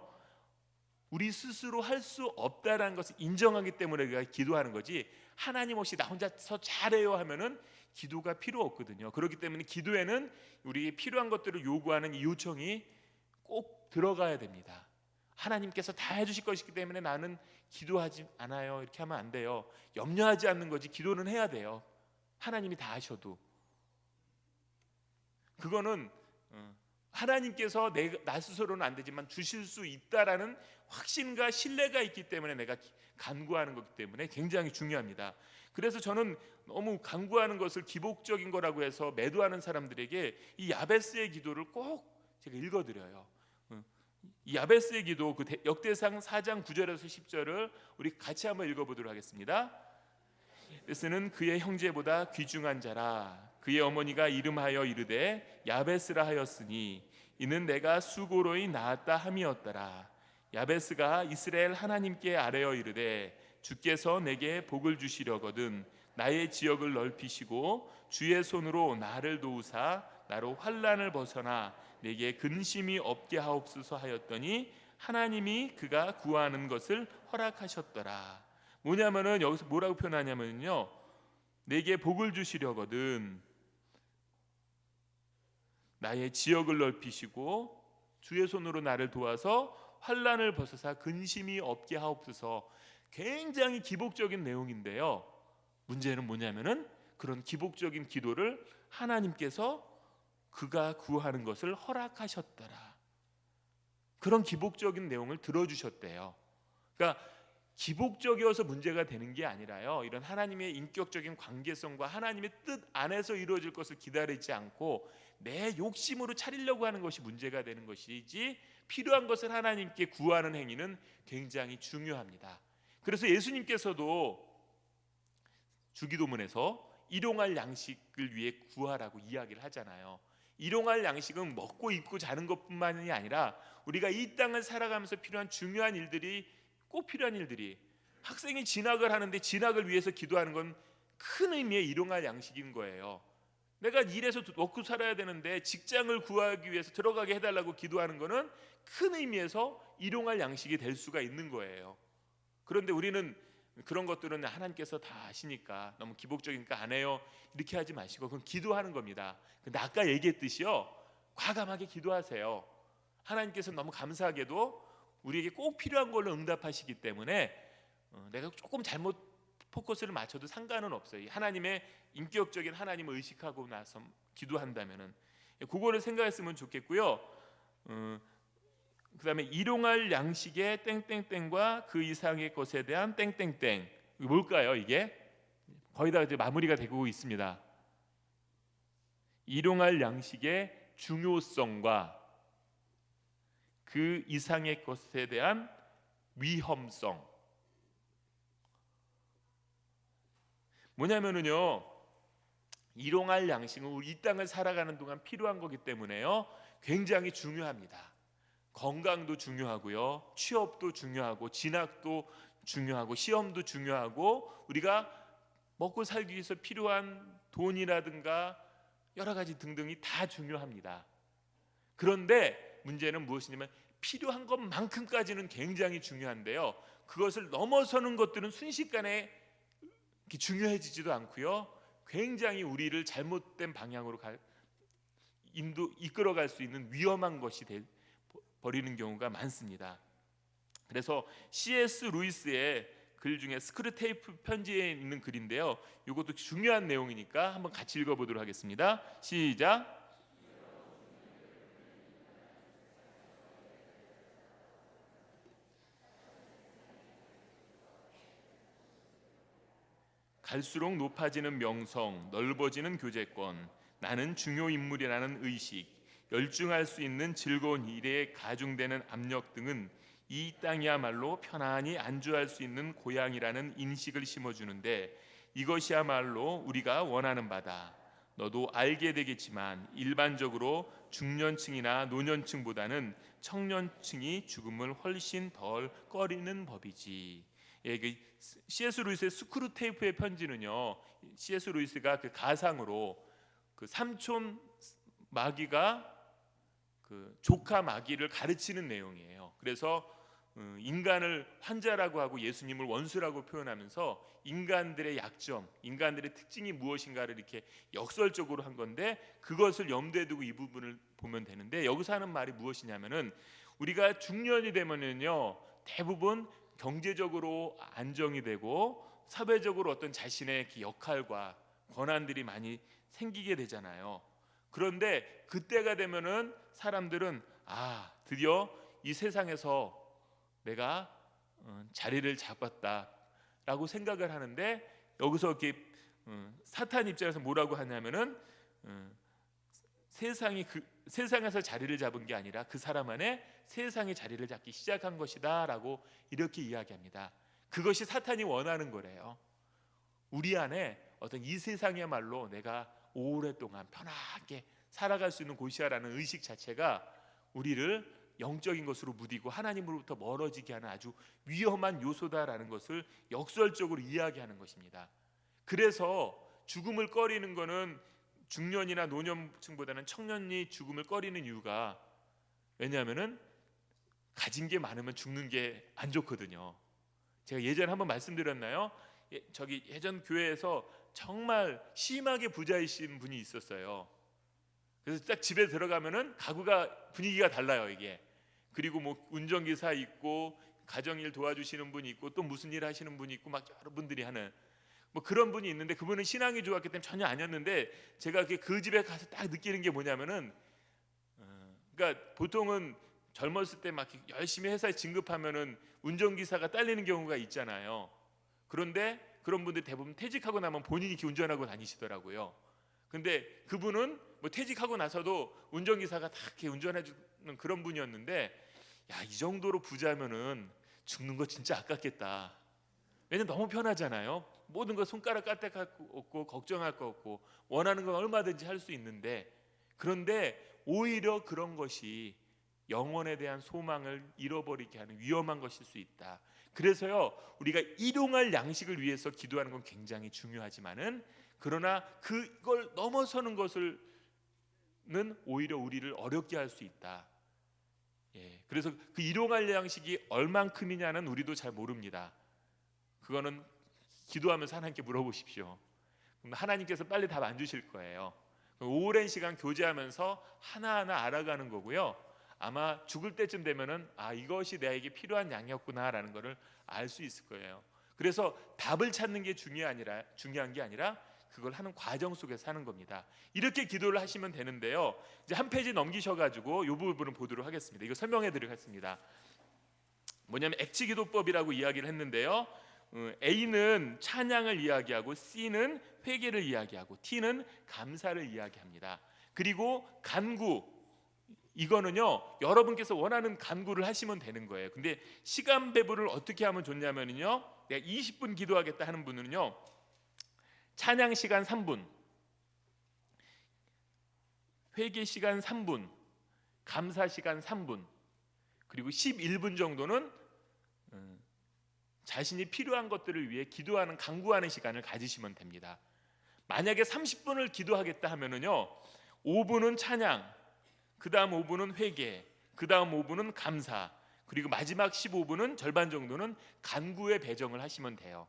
우리 스스로 할 수 없다라는 것을 인정하기 때문에 우리가 기도하는 거지, 하나님 없이 나 혼자서 잘해요 하면은 기도가 필요 없거든요. 그렇기 때문에 기도에는 우리에게 필요한 것들을 요구하는 이 요청이 꼭 들어가야 됩니다. 하나님께서 다 해주실 것이기 때문에 나는 기도하지 않아요, 이렇게 하면 안 돼요. 염려하지 않는 거지, 기도는 해야 돼요. 하나님이 다 하셔도. 그거는 하나님께서 나 스스로는 안 되지만 주실 수 있다라는 확신과 신뢰가 있기 때문에 내가 간구하는 거기 때문에 굉장히 중요합니다. 그래서 저는 너무 간구하는 것을 기복적인 거라고 해서 매도하는 사람들에게 이 야베스의 기도를 꼭 제가 읽어드려요. 이 야베스의 기도, 그 역대상 4장 9절에서 10절을 우리 같이 한번 읽어보도록 하겠습니다. 야베스는 그의 형제보다 귀중한 자라. 그의 어머니가 이름하여 이르되 야베스라 하였으니 이는 내가 수고로이 낳았다 함이었더라. 야베스가 이스라엘 하나님께 아뢰어 이르되 주께서 내게 복을 주시려거든 나의 지역을 넓히시고 주의 손으로 나를 도우사 나로 환난을 벗어나 내게 근심이 없게 하옵소서 하였더니 하나님이 그가 구하는 것을 허락하셨더라. 뭐냐면은 여기서 뭐라고 표현하냐면요, 내게 복을 주시려거든 나의 지역을 넓히시고 주의 손으로 나를 도와서 환난을 벗어사 근심이 없게 하옵소서. 굉장히 기복적인 내용인데요, 문제는 뭐냐면은 그런 기복적인 기도를 하나님께서 그가 구하는 것을 허락하셨더라. 그런 기복적인 내용을 들어주셨대요. 그러니까 기복적이어서 문제가 되는 게 아니라요, 이런 하나님의 인격적인 관계성과 하나님의 뜻 안에서 이루어질 것을 기다리지 않고 내 욕심으로 차리려고 하는 것이 문제가 되는 것이지, 필요한 것을 하나님께 구하는 행위는 굉장히 중요합니다. 그래서 예수님께서도 주기도문에서 일용할 양식을 위해 구하라고 이야기를 하잖아요. 일용할 양식은 먹고 입고 자는 것뿐만이 아니라 우리가 이 땅을 살아가면서 필요한 중요한 일들이, 꼭 필요한 일들이, 학생이 진학을 하는데 진학을 위해서 기도하는 건 큰 의미의 일용할 양식인 거예요. 내가 일해서 먹고 살아야 되는데 직장을 구하기 위해서 들어가게 해달라고 기도하는 거는 큰 의미에서 일용할 양식이 될 수가 있는 거예요. 그런데 우리는 그런 것들은 하나님께서 다 아시니까 너무 기복적이니까 안 해요, 이렇게 하지 마시고 그건 기도하는 겁니다. 근데 아까 얘기했듯이요, 과감하게 기도하세요. 하나님께서 너무 감사하게도 우리에게 꼭 필요한 걸로 응답하시기 때문에 내가 조금 잘못 포커스를 맞춰도 상관은 없어요. 하나님의 인격적인 하나님을 의식하고 나서 기도한다면은 그거를 생각했으면 좋겠고요. 그 다음에 일용할 양식의 땡땡땡과 그 이상의 것에 대한 땡땡땡, 뭘까요? 이게 거의 다 이제 마무리가 되고 있습니다. 일용할 양식의 중요성과 그 이상의 것에 대한 위험성. 뭐냐면은요, 일용할 양식은 우리 이 땅을 살아가는 동안 필요한 거기 때문에요, 굉장히 중요합니다. 건강도 중요하고요, 취업도 중요하고, 진학도 중요하고, 시험도 중요하고, 우리가 먹고 살기 위해서 필요한 돈이라든가 여러 가지 등등이 다 중요합니다. 그런데 문제는 무엇이냐면 필요한 것만큼까지는 굉장히 중요한데요, 그것을 넘어서는 것들은 순식간에 중요해지지도 않고요, 굉장히 우리를 잘못된 방향으로 이끌어갈 수 있는 위험한 것이 버리는 경우가 많습니다. 그래서 C.S. 루이스의 글 중에 스크루테이프 편지에 있는 글인데요, 이것도 중요한 내용이니까 한번 같이 읽어보도록 하겠습니다. 시작. 갈수록 높아지는 명성, 넓어지는 교제권, 나는 중요 인물이라는 의식, 열중할 수 있는 즐거운 일에 가중되는 압력 등은 이 땅이야말로 편안히 안주할 수 있는 고향이라는 인식을 심어주는데, 이것이야말로 우리가 원하는 바다. 너도 알게 되겠지만 일반적으로 중년층이나 노년층보다는 청년층이 죽음을 훨씬 덜 꺼리는 법이지. 예, C.S. 루이스의 스크루테이프의 편지는요, C.S. 루이스가 그 가상으로 그 삼촌 마귀가 그 조카 마귀를 가르치는 내용이에요. 그래서 인간을 환자라고 하고 예수님을 원수라고 표현하면서 인간들의 약점, 인간들의 특징이 무엇인가를 이렇게 역설적으로 한 건데, 그것을 염두에 두고 이 부분을 보면 되는데, 여기서 하는 말이 무엇이냐면은 우리가 중년이 되면은요, 대부분 경제적으로 안정이 되고 사회적으로 어떤 자신의 역할과 권한들이 많이 생기게 되잖아요. 그런데 그때가 되면은 사람들은 드디어 이 세상에서 내가 자리를 잡았다라고 생각을 하는데, 여기서 이렇게 사탄 입장에서 뭐라고 하냐면은 세상에서 자리를 잡은 게 아니라 그 사람 안에 세상이 자리를 잡기 시작한 것이다라고 이렇게 이야기합니다. 그것이 사탄이 원하는 거래요. 우리 안에 어떤 이 세상이야말로 내가 오랫동안 편하게 살아갈 수 있는 곳이야라는 의식 자체가 우리를 영적인 것으로 무디고 하나님으로부터 멀어지게 하는 아주 위험한 요소다라는 것을 역설적으로 이야기하는 것입니다. 그래서 죽음을 꺼리는 것은 중년이나 노년층보다는 청년이 죽음을 꺼리는 이유가, 왜냐하면은 가진 게 많으면 죽는 게 안 좋거든요. 제가 예전에 한번 말씀드렸나요? 저기 예전 교회에서 정말 심하게 부자이신 분이 있었어요. 그래서 딱 집에 들어가면은 가구가 분위기가 달라요, 이게. 그리고 뭐 운전기사 있고 가정일 도와주시는 분이 있고 또 무슨 일 하시는 분이 있고 막 여러 분들이 하는 뭐 그런 분이 있는데, 그분은 신앙이 좋았기 때문에 전혀 아니었는데, 제가 그 집에 가서 딱 느끼는 게 뭐냐면은 그러니까 보통은 젊었을 때 막 열심히 회사에 진급하면은 운전기사가 딸리는 경우가 있잖아요. 그런데 그런 분들 대부분 퇴직하고 나면 본인이 이렇게 운전하고 다니시더라고요. 근데 그분은 뭐 퇴직하고 나서도 운전기사가 다 이렇게 운전해주는 그런 분이었는데, 이 정도로 부자면은 죽는 거 진짜 아깝겠다. 왜냐면 너무 편하잖아요. 모든 거 손가락 까딱할 거 없고 걱정할 거 없고 원하는 건 얼마든지 할 수 있는데, 그런데 오히려 그런 것이 영혼에 대한 소망을 잃어버리게 하는 위험한 것일 수 있다. 그래서요, 우리가 일용할 양식을 위해서 기도하는 건 굉장히 중요하지만은, 그러나 그걸 넘어서는 것은 오히려 우리를 어렵게 할 수 있다. 그래서 그 일용할 양식이 얼만큼이냐는 우리도 잘 모릅니다. 그거는 기도하면서 하나님께 물어보십시오. 그럼 하나님께서 빨리 답 안 주실 거예요. 오랜 시간 교제하면서 하나하나 알아가는 거고요. 아마 죽을 때쯤 되면은 이것이 나에게 필요한 양이었구나라는 것을 알 수 있을 거예요. 그래서 답을 찾는 게 중요한 게 아니라 그걸 하는 과정 속에서 하는 겁니다. 이렇게 기도를 하시면 되는데요. 이제 한 페이지 넘기셔가지고 이 부분을 보도록 하겠습니다. 이거 설명해드리겠습니다. 뭐냐면 액치기도법이라고 이야기를 했는데요. A는 찬양을 이야기하고 C는 회개를 이야기하고 T는 감사를 이야기합니다. 그리고 간구, 이거는요, 여러분께서 원하는 간구를 하시면 되는 거예요. 근데 시간 배분을 어떻게 하면 좋냐면요, 내가 20분 기도하겠다 하는 분은요, 찬양 시간 3분, 회개 시간 3분, 감사 시간 3분, 그리고 11분 정도는 자신이 필요한 것들을 위해 기도하는 간구하는 시간을 가지시면 됩니다. 만약에 30분을 기도하겠다 하면은요, 5분은 찬양, 그 다음 5분은 회개, 그 다음 5분은 감사, 그리고 마지막 15분은 절반 정도는 간구의 배정을 하시면 돼요.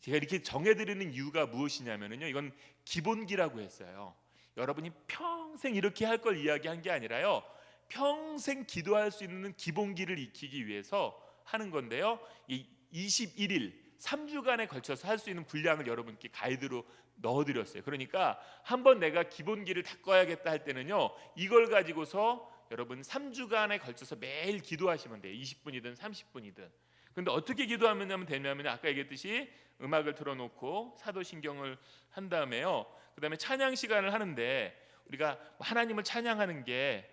제가 이렇게 정해드리는 이유가 무엇이냐면요, 이건 기본기라고 했어요. 여러분이 평생 이렇게 할 걸 이야기한 게 아니라요, 평생 기도할 수 있는 기본기를 익히기 위해서 하는 건데요, 이 21일 3주간에 걸쳐서 할 수 있는 분량을 여러분께 가이드로 넣어드렸어요. 그러니까 한번 내가 기본기를 닦아야겠다 할 때는요, 이걸 가지고서 여러분 3주간에 걸쳐서 매일 기도하시면 돼요. 20분이든 30분이든. 근데 어떻게 기도하면 되냐면, 아까 얘기했듯이 음악을 틀어놓고 사도신경을 한 다음에요, 그 다음에 찬양 시간을 하는데, 우리가 하나님을 찬양하는 게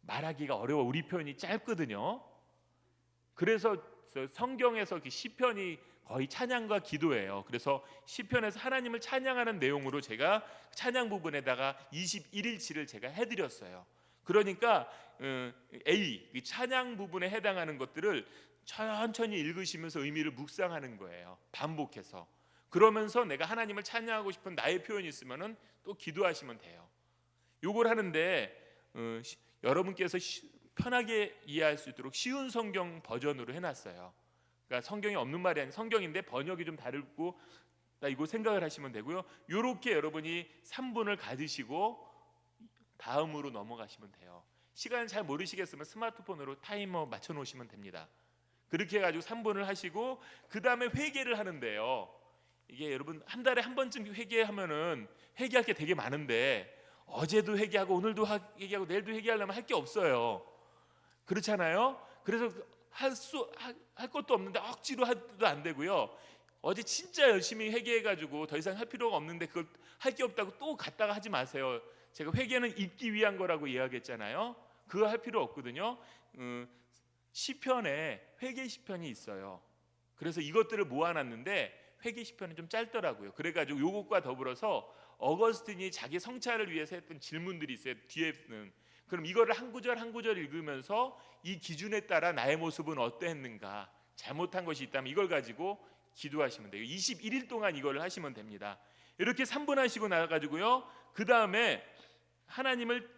말하기가 어려워. 우리 표현이 짧거든요. 그래서 성경에서 시편이 거의 찬양과 기도예요. 그래서 시편에서 하나님을 찬양하는 내용으로 제가 찬양 부분에다가 21일치를 제가 해드렸어요. 그러니까 A, 찬양 부분에 해당하는 것들을 천천히 읽으시면서 의미를 묵상하는 거예요. 반복해서. 그러면서 내가 하나님을 찬양하고 싶은 나의 표현이 있으면은 또 기도하시면 돼요. 요걸 하는데 여러분께서 편하게 이해할 수 있도록 쉬운 성경 버전으로 해놨어요. 그러니까 성경이 없는 말이 아니라 성경인데 번역이 좀 다르고 이거 생각을 하시면 되고요. 요렇게 여러분이 3분을 가지시고 다음으로 넘어가시면 돼요. 시간 잘 모르시겠으면 스마트폰으로 타이머 맞춰 놓으시면 됩니다. 그렇게 해가지고 3분을 하시고 그 다음에 회개를 하는데요, 이게 여러분 한 달에 한 번쯤 회개하면은 회개할 게 되게 많은데, 어제도 회개하고 오늘도 회개하고 내일도 회개하려면 할 게 없어요. 그렇잖아요. 그래서 할 것도 없는데 억지로 해도 안 되고요. 어제 진짜 열심히 회개해가지고 더 이상 할 필요가 없는데 그걸 할 게 없다고 또 갔다가 하지 마세요. 제가 회개는 잊기 위한 거라고 이야기했잖아요. 그거 할 필요 없거든요. 시편에 회개 시편이 있어요. 그래서 이것들을 모아놨는데 회개 시편은 좀 짧더라고요. 그래가지고 요것과 더불어서 어거스틴이 자기 성찰을 위해서 했던 질문들이 있어요. 뒤에는. 그럼 이거를 한 구절 한 구절 읽으면서 이 기준에 따라 나의 모습은 어떠했는가, 잘못한 것이 있다면 이걸 가지고 기도하시면 돼요. 21일 동안 이걸 하시면 됩니다. 이렇게 3분 하시고 나가지고요, 그 다음에 하나님을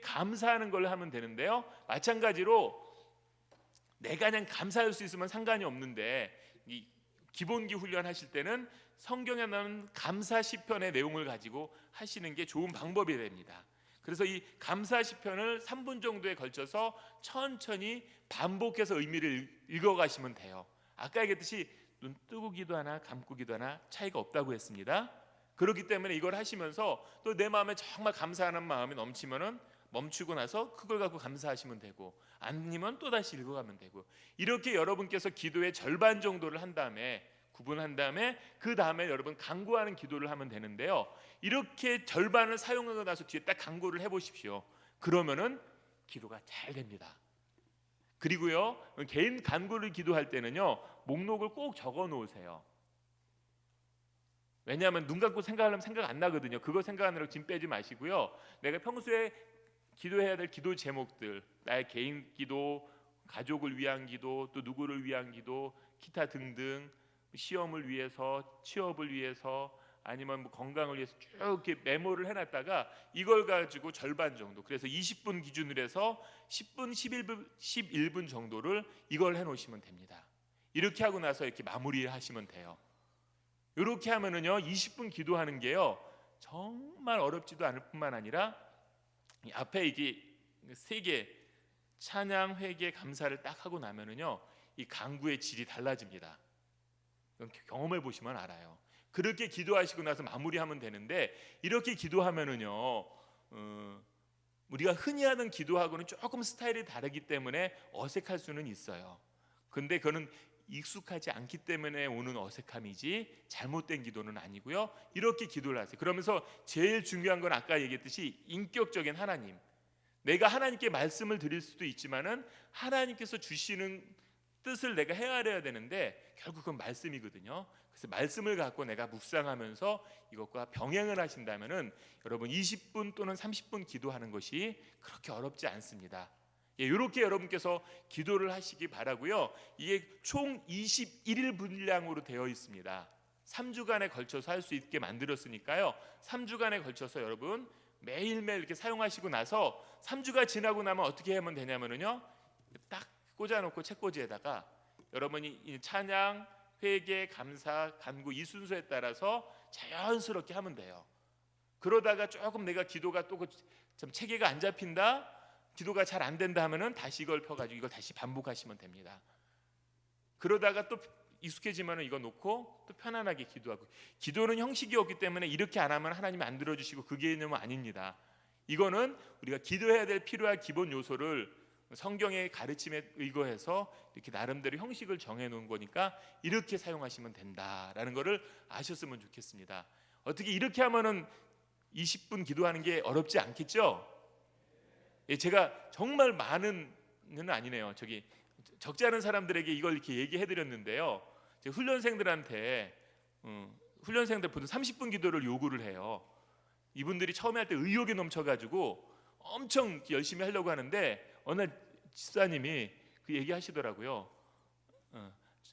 감사하는 걸 하면 되는데요, 마찬가지로 내가 그냥 감사할 수 있으면 상관이 없는데, 이 기본기 훈련 하실 때는 성경에 나오는 감사 시편의 내용을 가지고 하시는 게 좋은 방법이 됩니다. 그래서 이 감사 시편을 3분 정도에 걸쳐서 천천히 반복해서 의미를 읽어가시면 돼요. 아까 얘기했듯이 눈 뜨고 기도하나 감고 기도하나 차이가 없다고 했습니다. 그렇기 때문에 이걸 하시면서 또 내 마음에 정말 감사하는 마음이 넘치면은 멈추고 나서 그걸 갖고 감사하시면 되고, 아니면 또 다시 읽어가면 되고, 이렇게 여러분께서 기도의 절반 정도를 한 다음에 구분한 다음에 그 다음에 여러분 간구하는 기도를 하면 되는데요, 이렇게 절반을 사용하고 나서 뒤에 딱 간구를 해보십시오. 그러면은 기도가 잘 됩니다. 그리고요, 개인 간구를 기도할 때는요, 목록을 꼭 적어 놓으세요. 왜냐하면 눈 감고 생각하려면 생각 안 나거든요. 그거 생각하느라고 짐 빼지 마시고요, 내가 평소에 기도해야 될 기도 제목들, 나의 개인 기도, 가족을 위한 기도, 또 누구를 위한 기도, 기타 등등, 시험을 위해서, 취업을 위해서, 아니면 건강을 위해서 쭉 이렇게 메모를 해놨다가 이걸 가지고 절반 정도, 그래서 20분 기준으로 해서 10분, 11분 정도를 이걸 해놓으시면 됩니다. 이렇게 하고 나서 이렇게 마무리하시면 돼요. 이렇게 하면은요, 20분 기도하는 게요, 정말 어렵지도 않을 뿐만 아니라 앞에 이게 세 개, 찬양, 회개, 감사를 딱 하고 나면은요, 이 간구의 질이 달라집니다. 경험해 보시면 알아요. 그렇게 기도하시고 나서 마무리하면 되는데, 이렇게 기도하면은요, 우리가 흔히 하는 기도하고는 조금 스타일이 다르기 때문에 어색할 수는 있어요. 근데 그거는 익숙하지 않기 때문에 오는 어색함이지 잘못된 기도는 아니고요. 이렇게 기도를 하세요. 그러면서 제일 중요한 건 아까 얘기했듯이 인격적인 하나님, 내가 하나님께 말씀을 드릴 수도 있지만은 하나님께서 주시는 뜻을 내가 헤아려야 되는데 결국 그건 말씀이거든요. 그래서 말씀을 갖고 내가 묵상하면서 이것과 병행을 하신다면은 여러분 20분 또는 30분 기도하는 것이 그렇게 어렵지 않습니다. 이렇게 여러분께서 기도를 하시기 바라고요. 이게 총 21일 분량으로 되어 있습니다. 3주간에 걸쳐서 할 수 있게 만들었으니까요. 3주간에 걸쳐서 여러분 매일매일 이렇게 사용하시고 나서 3주가 지나고 나면 어떻게 하면 되냐면요, 딱 꽂아놓고 책꽂이에다가 여러분이 이 찬양, 회개, 감사, 간구 이 순서에 따라서 자연스럽게 하면 돼요. 그러다가 조금 내가 기도가 또 좀 체계가 안 잡힌다, 기도가 잘 안 된다 하면은 다시 이걸 펴가지고 이걸 다시 반복하시면 됩니다. 그러다가 또 익숙해지면은 이거 놓고 또 편안하게 기도하고. 기도는 형식이 없기 때문에 이렇게 안 하면 하나님이 안 들어주시고 그 개념은 아닙니다. 이거는 우리가 기도해야 될 필요한 기본 요소를 성경의 가르침에 의거해서 이렇게 나름대로 형식을 정해놓은 거니까 이렇게 사용하시면 된다라는 것을 아셨으면 좋겠습니다. 어떻게 이렇게 하면은 20분 기도하는 게 어렵지 않겠죠? 예, 제가 정말 많은 아니네요. 저기 적지 않은 사람들에게 이걸 이렇게 얘기해드렸는데요. 훈련생들한테 훈련생들 보통 30분 기도를 요구를 해요. 이분들이 처음에 할 때 의욕이 넘쳐가지고 엄청 열심히 하려고 하는데 어느 날 집사님이 그 얘기하시더라고요.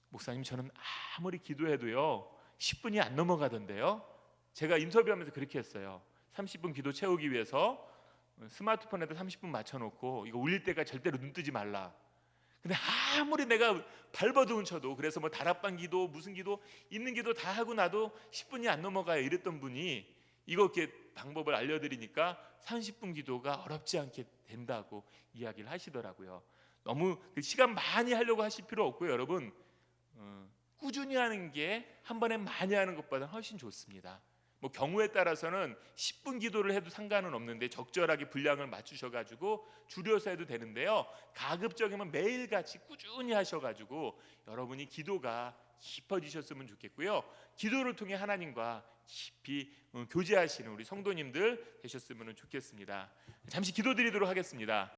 목사님, 저는 아무리 기도해도요 10분이 안 넘어가던데요. 제가 인터뷰하면서 그렇게 했어요. 30분 기도 채우기 위해서 스마트폰에다 30분 맞춰놓고 이거 울릴 때까지 절대로 눈 뜨지 말라. 근데 아무리 내가 발버둥 쳐도, 그래서 뭐 다락방 기도 무슨 기도 있는 기도 다 하고 나도 10분이 안 넘어가요 이랬던 분이 이거 이렇게 방법을 알려드리니까 30분 기도가 어렵지 않게 된다고 이야기를 하시더라고요. 너무 시간 많이 하려고 하실 필요 없고요. 여러분 꾸준히 하는 게 한 번에 많이 하는 것보다 훨씬 좋습니다. 뭐 경우에 따라서는 10분 기도를 해도 상관은 없는데 적절하게 분량을 맞추셔가지고 줄여서 해도 되는데요. 가급적이면 매일같이 꾸준히 하셔가지고 여러분이 기도가 깊어지셨으면 좋겠고요. 기도를 통해 하나님과 깊이 교제하시는 우리 성도님들 되셨으면 좋겠습니다. 잠시 기도드리도록 하겠습니다.